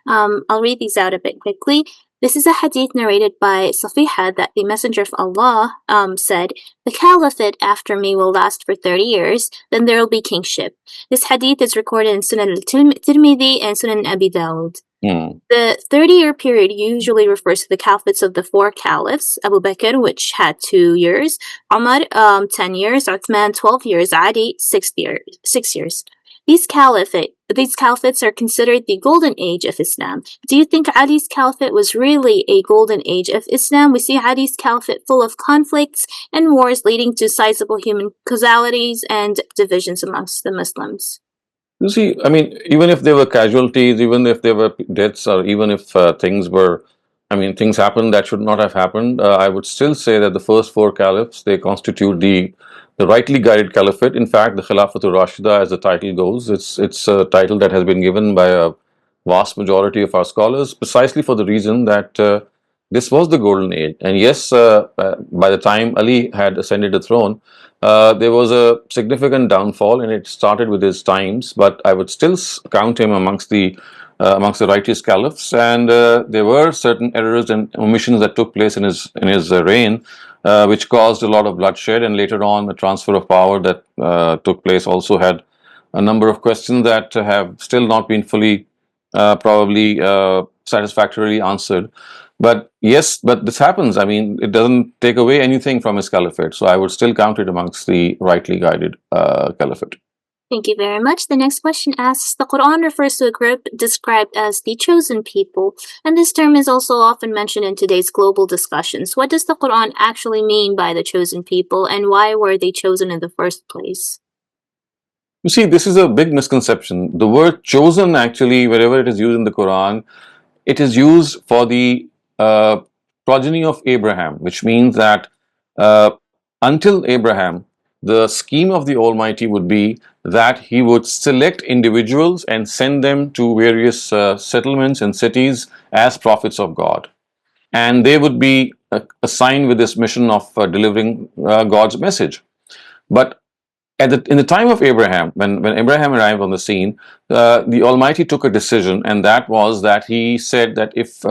S1: I'll read these out a bit quickly. This is a hadith narrated by Safiha that the Messenger of Allah said, "The caliphate after me will last for 30 years, then there will be kingship." This hadith is recorded in Sunan al-Tirmidhi and Sunan Abi Dawud. The 30-year period usually refers to the caliphates of the four caliphs: Abu Bakr, which had 2 years, Umar, 10 years, Uthman, 12 years, Ali, 6 years. These caliphates are considered the golden age of Islam. Do you think Ali's caliphate was really a golden age of Islam? We see Ali's caliphate full of conflicts and wars leading to sizable human causalities and divisions amongst the Muslims.
S2: You see, I mean, even if there were casualties, even if there were deaths, or even if things happened that should not have happened, I would still say that the first four caliphs, they constitute the rightly guided caliphate. In fact, the Khilafatul Rashida, as the title goes, it's a title that has been given by a vast majority of our scholars, precisely for the reason that this was the golden age. And yes, by the time Ali had ascended the throne, there was a significant downfall, and it started with his times. But I would still count him amongst the righteous caliphs. And there were certain errors and omissions that took place in his reign, which caused a lot of bloodshed. And later on, the transfer of power that took place also had a number of questions that have still not been fully, probably satisfactorily answered. But yes, but this happens. I mean, it doesn't take away anything from his caliphate. So I would still count it amongst the rightly guided caliphate.
S1: Thank you very much. The next question asks, the Quran refers to a group described as the chosen people, and this term is also often mentioned in today's global discussions. What does the Quran actually mean by the chosen people, and why were they chosen in the first place?
S2: You see, this is a big misconception. The word chosen, actually, wherever it is used in the Quran, it is used for the progeny of Abraham, which means that uh, until Abraham, the scheme of the Almighty would be that he would select individuals and send them to various settlements and cities as prophets of God. And they would be assigned with this mission of delivering God's message. But in the time of Abraham, when Abraham arrived on the scene, the Almighty took a decision, and that was that He said that if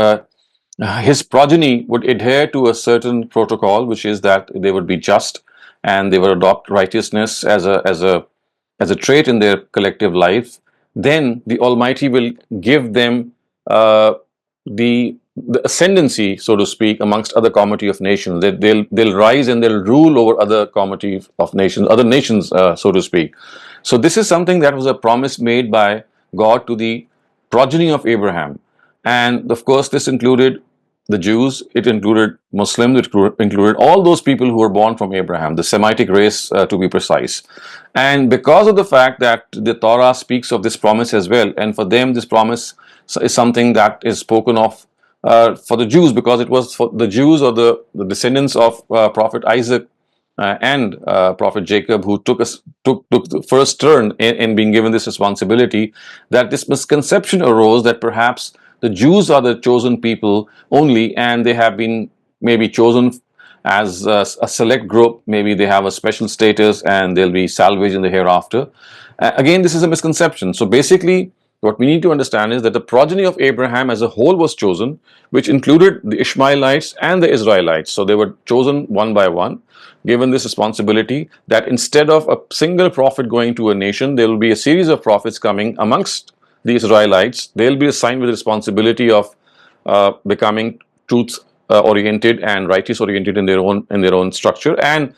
S2: his progeny would adhere to a certain protocol, which is that they would be just and they would adopt righteousness as a trait in their collective life, then the Almighty will give them the the ascendancy, so to speak, amongst other comity of nations. They'll rise and they'll rule over other comity of nations, other nations, so to speak. So this is something that was a promise made by God to the progeny of Abraham, and of course this included the Jews, it included Muslims, it included all those people who were born from Abraham, the Semitic race, to be precise. And because of the fact that the Torah speaks of this promise as well, and for them this promise is something that is spoken of for the Jews, because it was for the Jews or the descendants of Prophet Isaac and Prophet Jacob who took the first turn in being given this responsibility, that this misconception arose that perhaps the Jews are the chosen people only, and they have been maybe chosen as a select group. Maybe they have a special status and they'll be salvaged in the hereafter. Again, this is a misconception. So basically, what we need to understand is that the progeny of Abraham as a whole was chosen, which included the Ishmaelites and the Israelites. So they were chosen one by one, given this responsibility that instead of a single prophet going to a nation, there will be a series of prophets coming amongst the Israelites. They'll be assigned with the responsibility of becoming truth oriented and righteous oriented in their own structure, and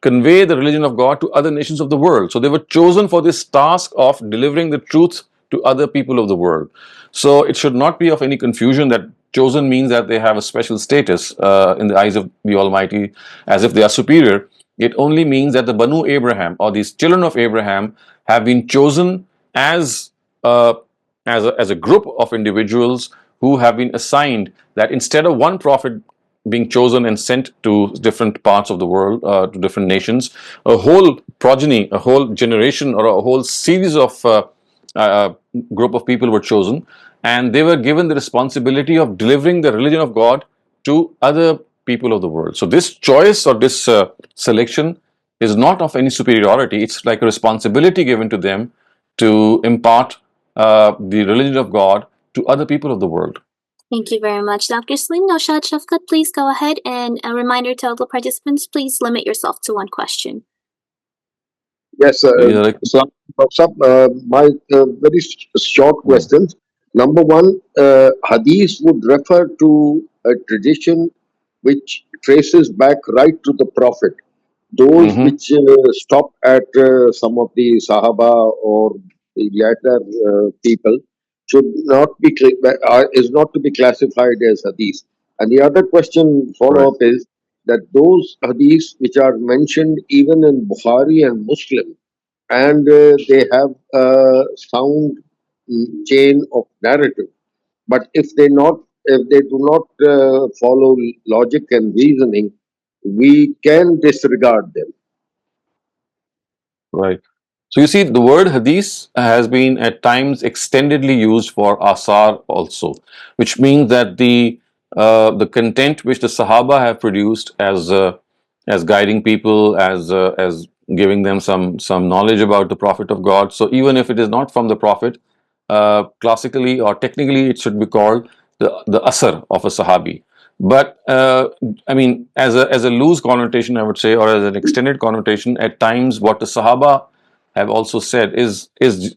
S2: convey the religion of God to other nations of the world. So they were chosen for this task of delivering the truth to other people of the world. So it should not be of any confusion that chosen means that they have a special status in the eyes of the Almighty, as if they are superior. It only means that the Banu Abraham, or these children of Abraham, have been chosen as as a group of individuals who have been assigned that instead of one prophet being chosen and sent to different parts of the world, to different nations, a whole progeny, a whole generation, or a whole series of uh, group of people were chosen, and they were given the responsibility of delivering the religion of God to other people of the world. So this choice or this selection is not of any superiority. It's like a responsibility given to them to impart the religion of God to other people of the world.
S1: Thank you very much, Dr. Saleem. Now, Shafqat, please go ahead, and a reminder to all the participants, please limit yourself to one question.
S9: Yes, Islam, my very short questions. Number one, hadith would refer to a tradition which traces back right to the Prophet. Those which stop at some of the Sahaba or the later people should not be is not to be classified as hadith. And the other question follow up is that those hadiths which are mentioned even in Bukhari and Muslim, and they have a sound chain of narrative. But if they do not follow logic and reasoning, we can disregard them.
S2: Right. So you see, the word hadith has been at times extendedly used for asar also, which means that the content which the Sahaba have produced as guiding people, as giving them some knowledge about the Prophet of God. So even if it is not from the Prophet, classically or technically, it should be called the asar of a Sahabi. But I mean, as a loose connotation, I would say, or as an extended connotation, at times what the Sahaba have also said is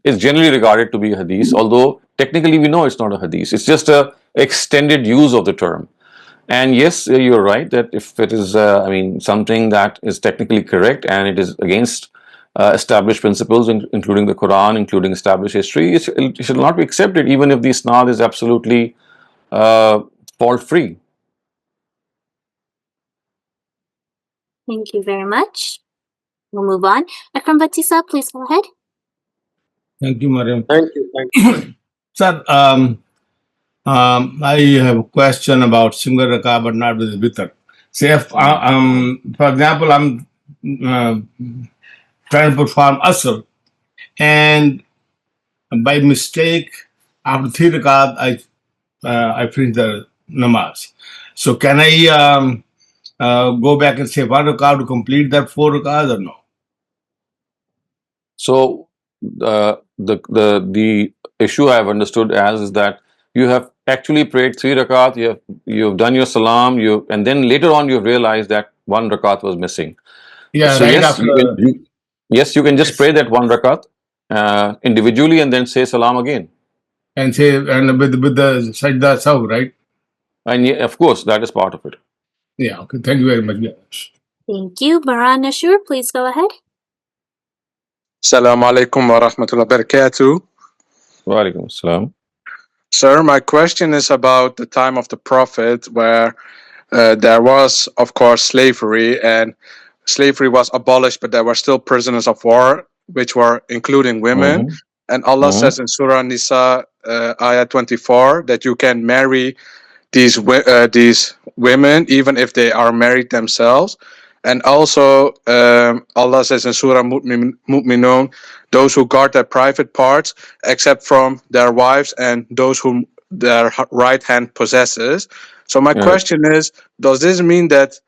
S2: generally regarded to be a hadith, although technically we know it's not a hadith. It's just a extended use of the term. And yes, you're right that if it is, I mean, something that is technically correct and it is against established principles, including the Quran, including established history, it should not be accepted, even if the isnad is absolutely fault free.
S1: Thank you very much. We'll move on. Akram Batisa, please go ahead.
S10: Thank you, Mariam.
S9: Thank you. Thank you.
S10: Sir, I have a question about single rakah, but not with witr. Say, if, for example, I'm trying to perform asr, and by mistake, after 3 rakat, I finish the namaz. So can I go back and say 1 rakat to complete that 4 rakat or no?
S2: So the issue I have understood as is that you have actually prayed 3 rakat, you've done your salam, and then later on you've realized that 1 rakat was missing.
S10: Yeah,
S2: so
S10: right
S2: yes,
S10: after.
S2: You can just pray that 1 rakat individually and then say salam again.
S10: And say, and with the sajda saw, right?
S2: And of course, that is part of it.
S10: Yeah, okay. Thank you very much.
S1: Thank you. Baran Nashur, please go ahead.
S11: Assalamu alaikum wa rahmatullahi wa barakatuh.
S2: Wa alaikum assalam.
S11: Sir, my question is about the time of the Prophet, where there was, of course, slavery, and slavery was abolished, but there were still prisoners of war, which were including women.
S2: Mhm.
S11: And Allah
S2: Mhm.
S11: says in Surah Nisa, ayah 24, that you can marry these women even if they are married themselves. And also, Allah says in Surah Mu'minun, those who guard their private parts, except from their wives and those whom their right hand possesses. So my
S2: Yeah.
S11: question is, does this mean that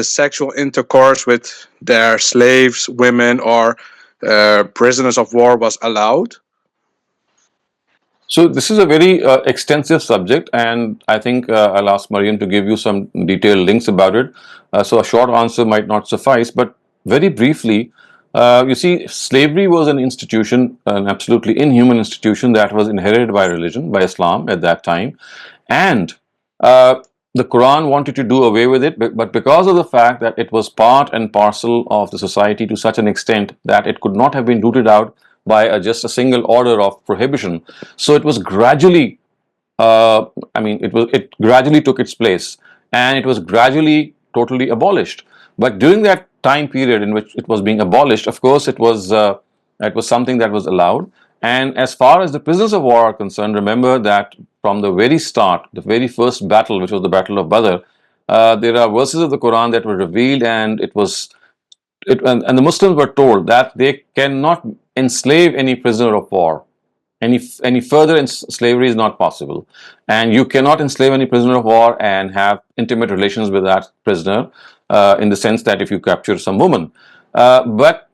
S11: sexual intercourse with their slaves, women, or prisoners of war was allowed?
S2: So this is a very extensive subject, and I think I'll ask Mariam to give you some detailed links about it. So a short answer might not suffice, but very briefly, you see, slavery was an institution, an absolutely inhuman institution that was inherited by religion, by Islam at that time, and uh, the Quran wanted to do away with it, but because of the fact that it was part and parcel of the society to such an extent that it could not have been rooted out by just a single order of prohibition. So it was gradually, it gradually took its place, and it was gradually totally abolished. But during that time period in which it was being abolished, of course, it was something that was allowed. And as far as the prisoners of war are concerned, remember that from the very start, the very first battle, which was the Battle of Badr, there are verses of the Quran that were revealed, and and the Muslims were told that they cannot enslave any prisoner of war. Any further slavery is not possible, and you cannot enslave any prisoner of war and have intimate relations with that prisoner, in the sense that if you capture some woman. But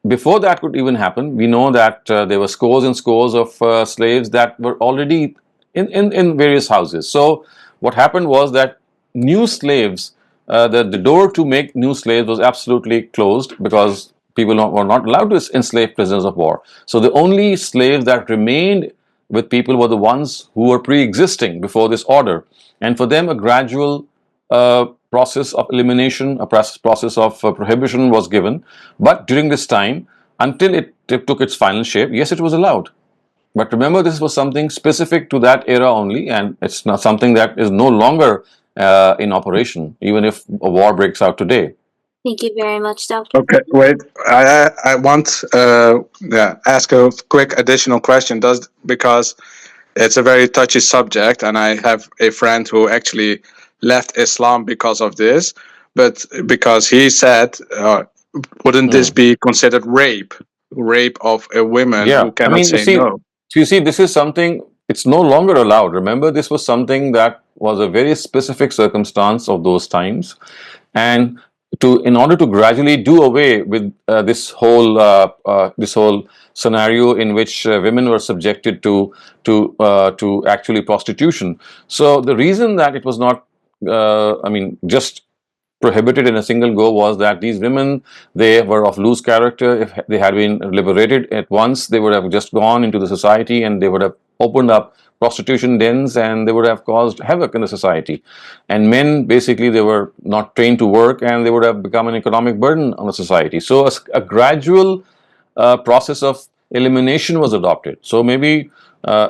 S2: before that could even happen, we know that there were scores and scores of slaves that were already in various houses. So what happened was that new slaves, the door to make new slaves was absolutely closed, because people were not allowed to enslave prisoners of war. So the only slaves that remained with people were the ones who were pre-existing before this order. And for them, a gradual process of elimination, a process of prohibition was given. But during this time, until it took its final shape, yes, it was allowed. But remember, this was something specific to that era only, and it's not something that is no longer in operation, even if a war breaks out today.
S1: Thank you very much, Doctor.
S11: Okay, wait. I want ask a quick additional question. Because it's a very touchy subject, and I have a friend who actually left Islam because of this. But because he said, wouldn't this be considered rape of a woman
S2: Yeah,
S11: who cannot say no?
S2: you see, this is something, it's no longer allowed. Remember, this was something that was a very specific circumstance of those times, and in order to gradually do away with this whole scenario in which women were subjected to actually prostitution. So the reason that it was not, just prohibited in a single go was that these women, they were of loose character. If they had been liberated at once, they would have just gone into the society and they would have opened up prostitution dens, and they would have caused havoc in the society. And men, basically, they were not trained to work, and they would have become an economic burden on the society. So a gradual process of elimination was adopted. So maybe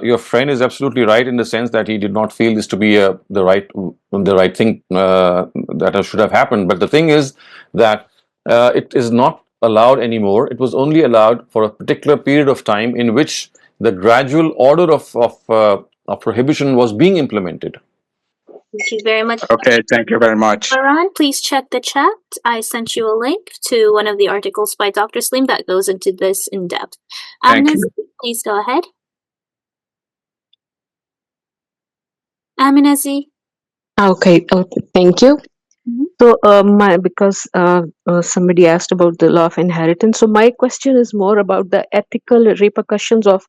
S2: your friend is absolutely right in the sense that he did not feel this to be the right thing that should have happened. But the thing is that it is not allowed anymore. It was only allowed for a particular period of time in which the gradual order of prohibition was being implemented.
S1: Thank you very much.
S11: Okay, thank you very much.
S1: Baran, please check the chat. I sent you a link to one of the articles by Dr. Saleem that goes into this in depth.
S11: Thank
S1: Amin,
S11: you.
S1: please go ahead. Amin.
S12: Okay, thank you. So, because somebody asked about the law of inheritance, so my question is more about the ethical repercussions of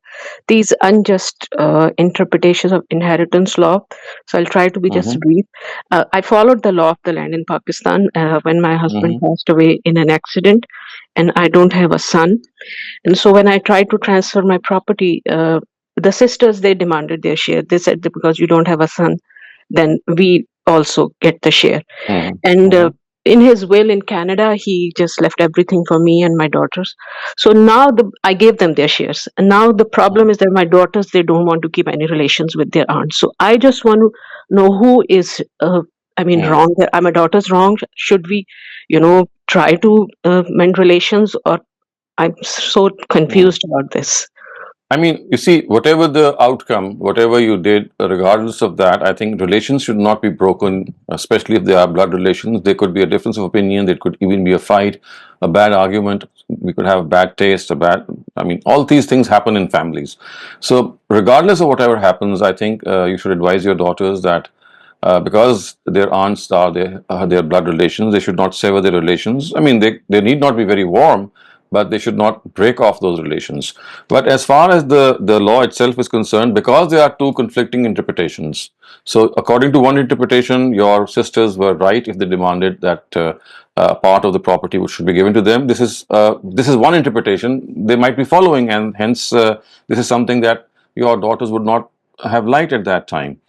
S12: these unjust interpretations of inheritance law. So I'll try to be just brief. I followed the law of the land in Pakistan when my husband passed away in an accident, and I don't have a son. And so when I tried to transfer my property, the sisters, they demanded their share. They said that because you don't have a son, then we also get the share.
S2: Mhm.
S12: And
S2: Mhm.
S12: in his will in Canada, he just left everything for me and my daughters. So now I gave them their shares. And now the problem is that my daughters, they don't want to keep any relations with their aunts. So I just want to know who is,
S2: Mhm.
S12: wrong. Are my daughters wrong? Should we, try to mend relations? Or I'm so
S2: Mhm.
S12: confused about this.
S2: I mean, you see, whatever the outcome, whatever you did, regardless of that, I think relations should not be broken, especially if they are blood relations. There could be a difference of opinion. There could even be a fight, a bad argument. We could have a bad taste, I mean, all these things happen in families. So, regardless of whatever happens, I think you should advise your daughters that because their aunts are their blood relations, they should not sever their relations. I mean, they need not be very warm, but they should not break off those relations. But as far as the law itself is concerned, because there are two conflicting interpretations, so according to one interpretation, your sisters were right if they demanded that part of the property which should be given to them. This is one interpretation they might be following, and hence this is something that your daughters would not have liked at that time.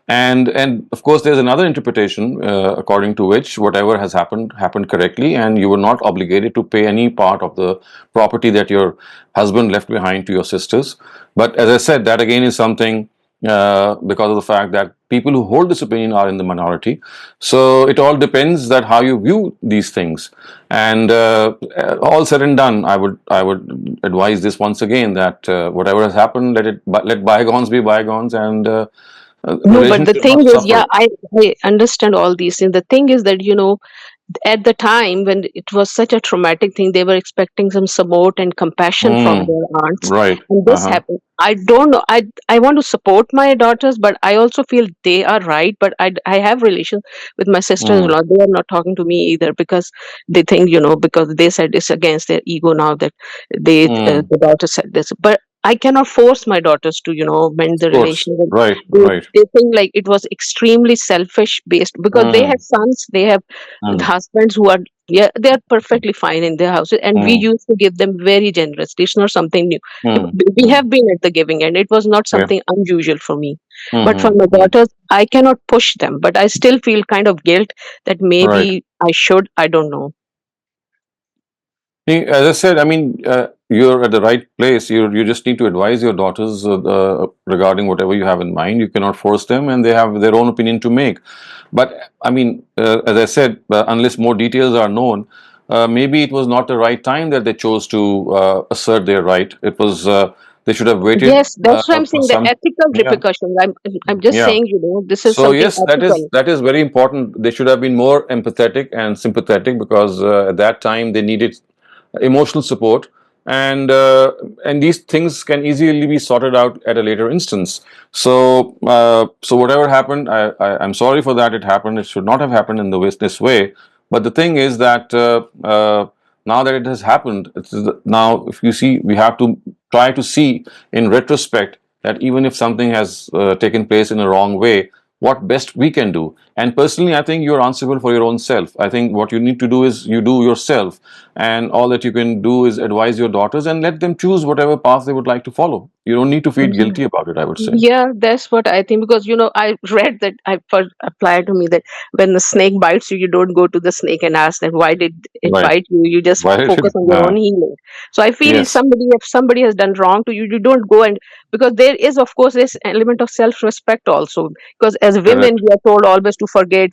S2: And of course, there's another interpretation according to which whatever has happened correctly, and you were not obligated to pay any part of the property that your husband left behind to your sisters. But as I said, that again is something because of the fact that people who hold this opinion are in the minority. So it all depends that how you view these things. And all said and done, I would advise this once again that whatever has happened, let bygones be bygones, and
S12: No, but
S2: relations
S12: the
S2: should
S12: thing
S2: not
S12: is,
S2: suffer.
S12: I understand all these things. The thing is that, at the time when it was such a traumatic thing, they were expecting some support and compassion from
S2: Mm,
S12: their aunts,
S2: right.
S12: and this
S2: Uh-huh.
S12: happened. I don't know. I want to support my daughters, but I also feel they are right. But I have relations with my
S2: Mm,
S12: sister-in-law. They are not talking to me either because they think, because they said it's against their ego now that
S2: mm.
S12: the daughter said this. But I cannot force my daughters to, mend the
S2: Of course.
S12: relationship.
S2: Right.
S12: They,
S2: Right.
S12: they think like it was extremely selfish based because they have
S2: Mm,
S12: sons, they have
S2: mm,
S12: husbands who are, yeah, they are perfectly fine in their houses, and we
S2: mm,
S12: used to give them very generously. It's not something new.
S2: mm,
S12: We
S2: mm.
S12: have been at the giving end. It was not
S2: Yeah.
S12: something unusual for me. But for
S2: Mm-hmm.
S12: my
S2: Mm.
S12: daughters, I cannot push them, but I still feel kind of guilt that
S2: Right.
S12: maybe I should. I don't know.
S2: See, as I said, I mean, you're at the right place. You just need to advise your daughters regarding whatever you have in mind. You cannot force them, and they have their own opinion to make. But I mean, as I said, unless more details are known, maybe it was not the right time that they chose to assert their right. It was they should have waited
S12: Yes, that's what I'm
S2: for
S12: saying. The
S2: some.
S12: ethical
S2: Yeah,
S12: repercussions. I'm just
S2: yeah.
S12: saying, this is
S2: So
S12: something
S2: yes, that is
S12: ethical.
S2: that is very important. They should have been more empathetic and sympathetic because at that time they needed emotional support, and and these things can easily be sorted out at a later instance. So whatever happened, I'm sorry for that. It happened. It should not have happened in this way. But the thing is that now that it has happened, now if you see, we have to try to see in retrospect that even if something has taken place in a wrong way, what best we can do. And personally, I think you're answerable for your own self. I think what you need to do is you do yourself, and all that you can do is advise your daughters and let them choose whatever path they would like to follow. You don't need to feel guilty about it, I would say.
S12: Yeah, that's what I think because I read that I first applied to me that when the snake bites you, you don't go to the snake and ask that why did it
S2: Right.
S12: bite you. You just
S2: Why
S12: focus
S2: should
S12: on your own healing. So I feel
S2: yes,
S12: if somebody has done wrong to you, you don't go and because there is of course this element of self-respect also because as women
S2: correct.
S12: we are told always to forgive,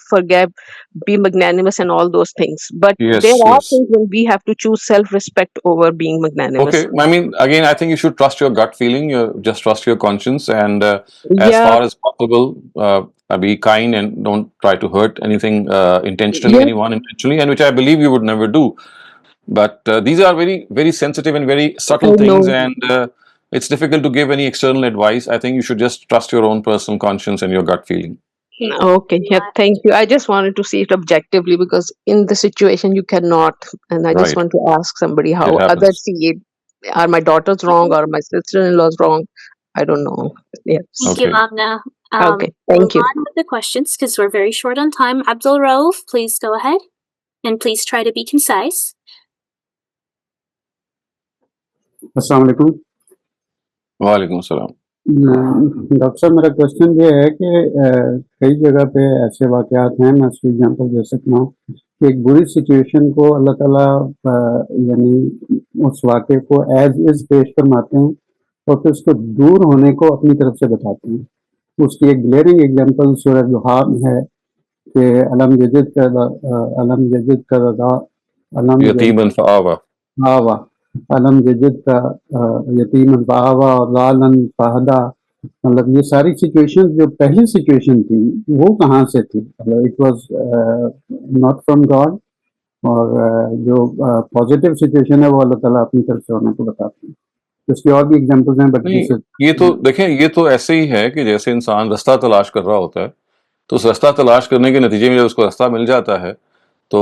S12: be magnanimous and all those things. But there
S2: Yes,
S12: are
S2: yes.
S12: things when we have to choose self-respect over being magnanimous.
S2: Okay. I mean, again, I think you should trust your gut feeling. You just trust your conscience, and as
S12: Yeah,
S2: far as possible, be kind and don't try to hurt anything intentionally,
S12: yeah,
S2: anyone intentionally, and which I believe you would never do. But these are very, very sensitive and very
S12: I
S2: subtle things,
S12: know.
S2: and it's difficult to give any external advice. I think you should just trust your own personal conscience and your gut feeling.
S12: Okay, yeah, thank you. I just wanted to see it objectively because in the situation you cannot, and I just
S2: Right.
S12: want to ask somebody
S2: It
S12: how others
S2: happens.
S12: see it. Are my daughters wrong or my sister-in-law's wrong? I don't know. Yes.
S1: Thank you,
S2: Okay.
S1: Amna.
S12: Okay,
S1: We'll
S12: thank
S1: move
S12: you.
S1: on with the questions because we're very short on time. Abdul Rauf, please go ahead and please try to be concise.
S13: Assalamu alaikum.
S2: Wa alaikum salam.
S13: Doctor صاحب میرا question یہ ہے کہ کئی جگہ پہ ایسے واقعات ہیں، میں اس کی ایگزامپل دے سکتا ہوں کہ ایک بری سچویشن کو اللہ تعالیٰ یعنی اس واقعے کو ایز از پیش فرماتے ہیں اور پھر اس کو دور ہونے کو اپنی طرف سے بتاتے ہیں. اس کی ایک گلیئرنگ ایگزامپل سورہ جوہار میں ہے کہ علم یجد کا رضا علم
S2: یتیماً فآویٰ.
S13: آوا علم یجد کا یتیم فآوا اور لالن فہدا. مطلب یہ ساری سچویشن جو پہلی سچویشن تھی وہ کہاں سے تھی؟ It was not from God, اور جو پازیٹیو سچویشن ہے وہ اللہ تعالیٰ اپنی طرف سے ہونے کو بتاتے ہیں. اس کی اور بھی ایگزامپلز ہیں بٹ
S2: نہیں، یہ تو دیکھیں، یہ تو ایسے ہی ہے کہ جیسے انسان رستہ تلاش کر رہا ہوتا ہے، تو اس رستہ تلاش کرنے کے نتیجے میں جب اس کو رستہ مل جاتا ہے تو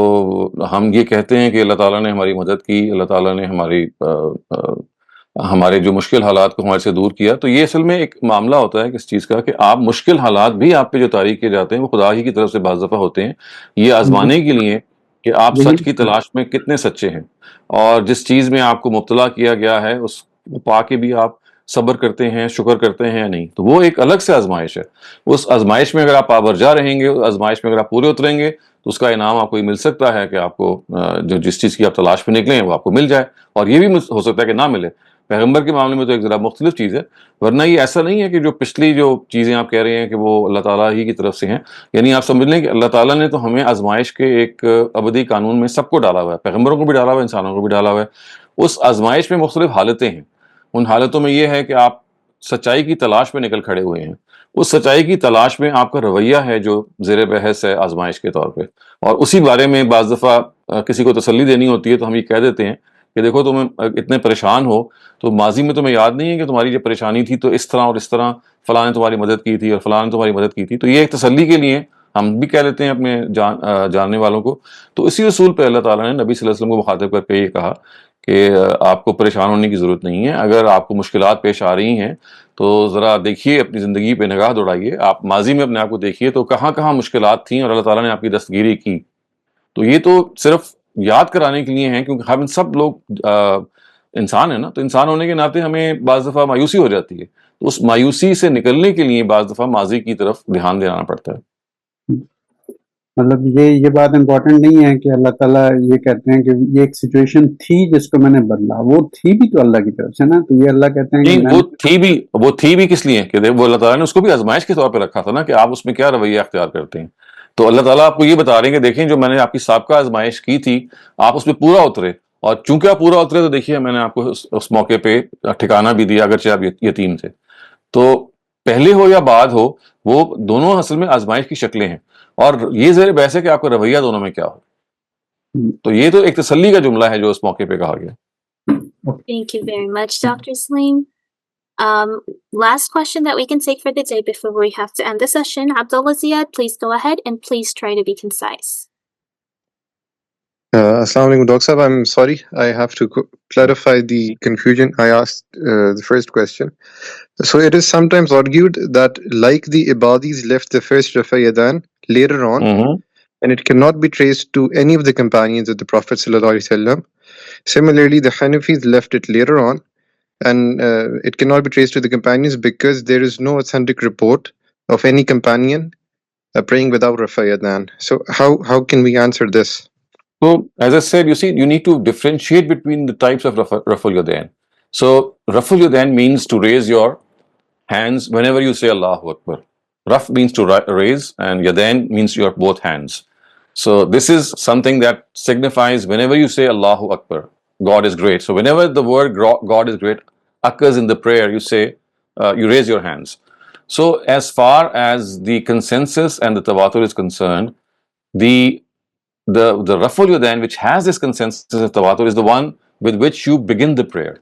S2: ہم یہ کہتے ہیں کہ اللہ تعالیٰ نے ہماری مدد کی، اللہ تعالیٰ نے ہمارے جو مشکل حالات کو ہمارے سے دور کیا. تو یہ اصل میں ایک معاملہ ہوتا ہے کس چیز کا کہ آپ مشکل حالات بھی آپ پہ جو طاری کیے جاتے ہیں وہ خدا ہی کی طرف سے بعض دفعہ ہوتے ہیں، یہ آزمانے کے لیے کہ آپ سچ کی تلاش میں کتنے سچے ہیں، اور جس چیز میں آپ کو مبتلا کیا گیا ہے اس کو پا کے بھی آپ صبر کرتے ہیں، شکر کرتے ہیں یا نہیں. تو وہ ایک الگ سے آزمائش ہے. اس آزمائش میں اگر آپ پابرجا رہیں گے، اس آزمائش میں اگر آپ پورے اتریں گے تو اس کا انعام آپ کو یہ مل سکتا ہے کہ آپ کو جو جس چیز کی آپ تلاش پہ نکلے ہیں وہ آپ کو مل جائے، اور یہ بھی ہو سکتا ہے کہ نہ ملے. پیغمبر کے معاملے میں تو ایک ذرا مختلف چیز ہے، ورنہ یہ ایسا نہیں ہے کہ جو پچھلی جو چیزیں آپ کہہ رہے ہیں کہ وہ اللہ تعالیٰ ہی کی طرف سے ہیں. یعنی آپ سمجھ لیں کہ اللہ تعالیٰ نے تو ہمیں آزمائش کے ایک ابدی قانون میں سب کو ڈالا ہوا ہے، پیغمبروں کو بھی ڈالا ہوا ہے، انسانوں کو بھی ڈالا ہوا ہے. اس آزمائش میں مختلف حالتیں ہیں. ان حالتوں میں یہ ہے کہ آپ سچائی کی تلاش میں نکل کھڑے ہوئے ہیں. اس سچائی کی تلاش میں آپ کا رویہ ہے جو زیر بحث ہے آزمائش کے طور پہ، اور اسی بارے میں بعض دفعہ کسی کو تسلی دینی ہوتی ہے تو ہم یہ کہہ دیتے ہیں کہ دیکھو تم اتنے پریشان ہو تو ماضی میں تمہیں یاد نہیں ہے کہ تمہاری جو پریشانی تھی تو اس طرح اور اس طرح فلاں نے تمہاری مدد کی تھی اور فلاں نے تمہاری مدد کی تھی. تو یہ ایک تسلی کے لیے ہم بھی کہہ دیتے ہیں اپنے جاننے والوں کو. تو اسی اصول پہ اللہ تعالیٰ نے نبی صلی اللہ علیہ وسلم کو مخاطب کر کے یہ کہا کہ آپ کو پریشان ہونے کی ضرورت نہیں ہے. اگر آپ کو مشکلات پیش آ رہی ہیں تو ذرا دیکھیے، اپنی زندگی پہ نگاہ دوڑائیے، آپ ماضی میں اپنے آپ کو دیکھیے تو کہاں کہاں مشکلات تھیں اور اللہ تعالیٰ نے آپ کی دستگیری کی. تو یہ تو صرف یاد کرانے کے لیے ہیں، کیونکہ ہم سب لوگ انسان ہیں نا، تو انسان ہونے کے ناطے ہمیں بعض دفعہ مایوسی ہو جاتی ہے. تو اس مایوسی سے نکلنے کے لیے بعض دفعہ ماضی کی طرف دھیان دینا پڑتا ہے.
S13: مطلب یہ بات امپورٹنٹ نہیں ہے کہ اللہ تعالیٰ یہ کہتے ہیں کہ یہ ایک سچویشن تھی جس کو میں نے بدلا، وہ تھی بھی تو اللہ کی طرف سے نا. تو یہ اللہ کہتے ہیں کہ
S2: نہیں، وہ تھی بھی کس لیے کہ وہ اللہ تعالیٰ نے اس کو بھی آزمائش کے طور پہ رکھا تھا نا، کہ آپ اس میں کیا رویہ اختیار کرتے ہیں. تو اللہ تعالیٰ آپ کو یہ بتا رہے ہیں کہ دیکھیں جو میں نے آپ کی سابقہ آزمائش کی تھی آپ اس پہ پورا اترے، اور چونکہ آپ پورا اترے تو دیکھیے میں نے آپ کو اس موقع پہ ٹھکانہ بھی دیا، اگرچہ آپ یتیم تھے. تو پہلے ہو یا بعد ہو، وہ دونوں اصل میں آزمائش کی شکلیں ہیں، اور یہ زیر بحث ہے کہ آپ کا رویہ دونوں میں کیا ہو. تو یہ تو ایک تسلی کا جملہ ہے جو اس موقع پہ کہا گیا.
S1: Thank you very much, Dr. Saleem. Last question that we can take for the day before we have to end the session. Abdullah Ziad, please go ahead and please try to be concise.
S3: Assalamu alaikum, Dr. Sahab. I'm sorry, I have to clarify the confusion. I asked the first question. So it is sometimes argued that like the Ibadis left the first Rafa Yadan later on, and it cannot be traced to any of the companions of the Prophet sallallahu alaihi wasallam. Similarly, the Hanafis left it later on, and it cannot be traced to the companions because there is no authentic report of any companion praying without Rafa Yadan. So how can we answer this?
S2: So, as I said, you see, you need to differentiate between the types of Raful Yadain. So, Raful Yadain means to raise your hands whenever you say Allahu Akbar. Raf means to raise, and Yadain means your both hands. So, this is something that signifies whenever you say Allahu Akbar, God is great. So, whenever the word God is great occurs in the prayer, you say, you raise your hands. So, as far as the consensus and the tawatur is concerned, the Raful Yadain which has this consensus of tawatur is the one with which you begin the prayer.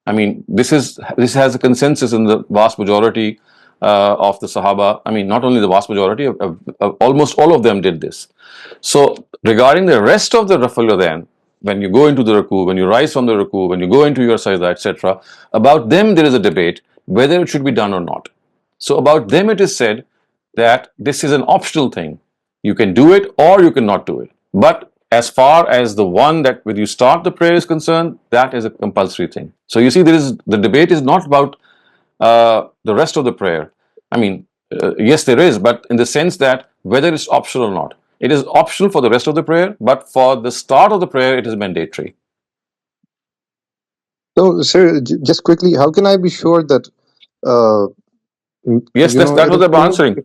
S2: I mean, this has a consensus in the vast majority of the Sahaba. I mean, not only the vast majority, almost all of them did this. So, regarding the rest of the Raful Yadain, when you go into the ruku, when you rise from the ruku, when you go into your sajda, etc., about them there is a debate whether it should be done or not. So, about them it is said that this is an optional thing. You can do it or you cannot do it. But as far as the one that when you start the prayer is concerned, that is a compulsory thing. So you see, the debate is not about the rest of the prayer. I mean, yes, there is, but in the sense that whether it's optional or not. It is optional for the rest of the prayer, but for the start of the prayer, it is mandatory.
S3: So, sir, just quickly, how can I be sure that,
S2: Yes,
S3: you know,
S2: that
S3: it
S2: was
S3: is
S2: I'm answering.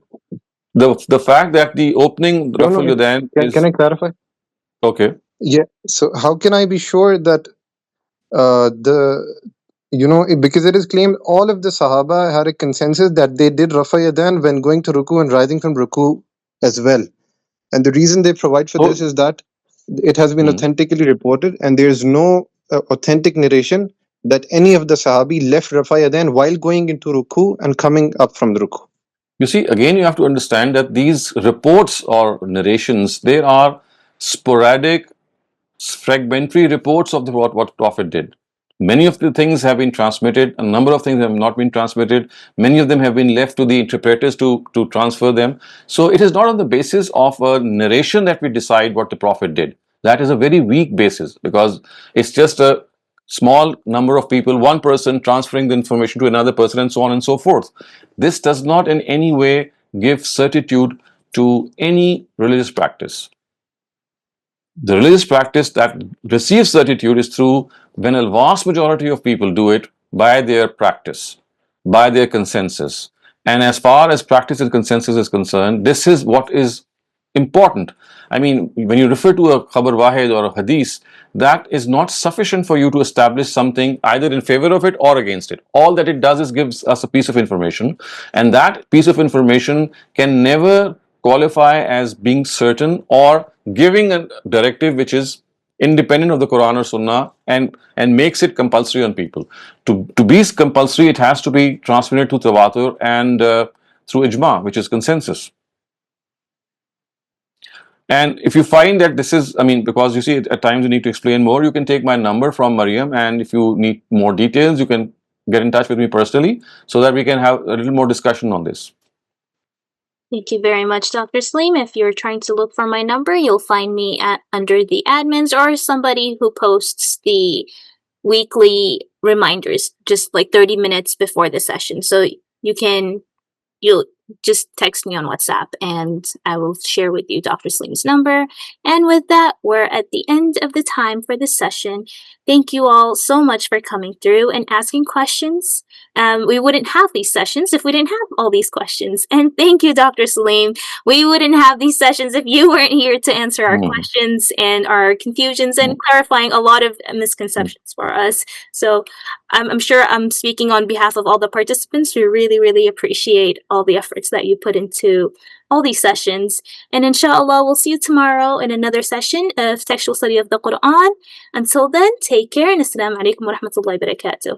S2: The fact that the opening
S3: no, no,
S2: Raful Yadain
S3: can
S2: is
S3: I clarify?
S2: okay.
S3: Yeah. So, how can I be sure that the because it is claimed all of the Sahaba had a consensus that they did Rafa Yadan when going to Ruku and rising from Ruku as well. And the reason they provide for this
S2: Oh,
S3: is that it has been
S2: hmm.
S3: authentically reported, and there is no authentic narration that any of the Sahabi left Rafa Yadan while going into Ruku and coming up from the Ruku.
S2: You see, again, you have to understand that these reports or narrations, they are sporadic, fragmentary reports of what Prophet did. Many of the things have been transmitted, a number of things have not been transmitted, many of them have been left to the interpreters to transfer them. So it is not on the basis of a narration that we decide what the Prophet did. That is a very weak basis because it's just a small number of people, one person transferring the information to another person, and so on and so forth. This does not in any way give certitude to any religious practice. The religious practice that receives certitude is through when a vast majority of people do it by their practice, by their consensus. And as far as practice and consensus is concerned, this is what is important. I mean, when you refer to a khabar wahid or a hadith, that is not sufficient for you to establish something either in favor of it or against it. All that it does is gives us a piece of information, and that piece of information can never qualify as being certain or giving a directive which is independent of the Quran or Sunnah and makes it compulsory on people. To be compulsory, it has to be transmitted to tawatur and through ijma, which is consensus. And if you find that this is, I mean, because you see, at times you need to explain more, you can take my number from Mariam, and if you need more details, you can get in touch with me personally so that we can have a little more discussion on this.
S1: Thank you very much, Dr. Saleem. If you're trying to look for my number, you'll find me under the admins or somebody who posts the weekly reminders just like 30 minutes before the session. So you'll just text me on WhatsApp and I will share with you Dr. Saleem's number. And with that, we're at the end of the time for this session. Thank you all so much for coming through and asking questions. We wouldn't have these sessions if we didn't have all these questions. And thank you, Dr. Saleem. We wouldn't have these sessions if you weren't here to answer our questions and our confusions and clarifying a lot of misconceptions for us. So I'm sure I'm speaking on behalf of all the participants. We really, really appreciate all the efforts that you put into all these sessions. And inshallah, we'll see you tomorrow in another session of textual study of the Quran. Until then, take care and assalamu alaikum wa rahmatullahi wa barakatuh.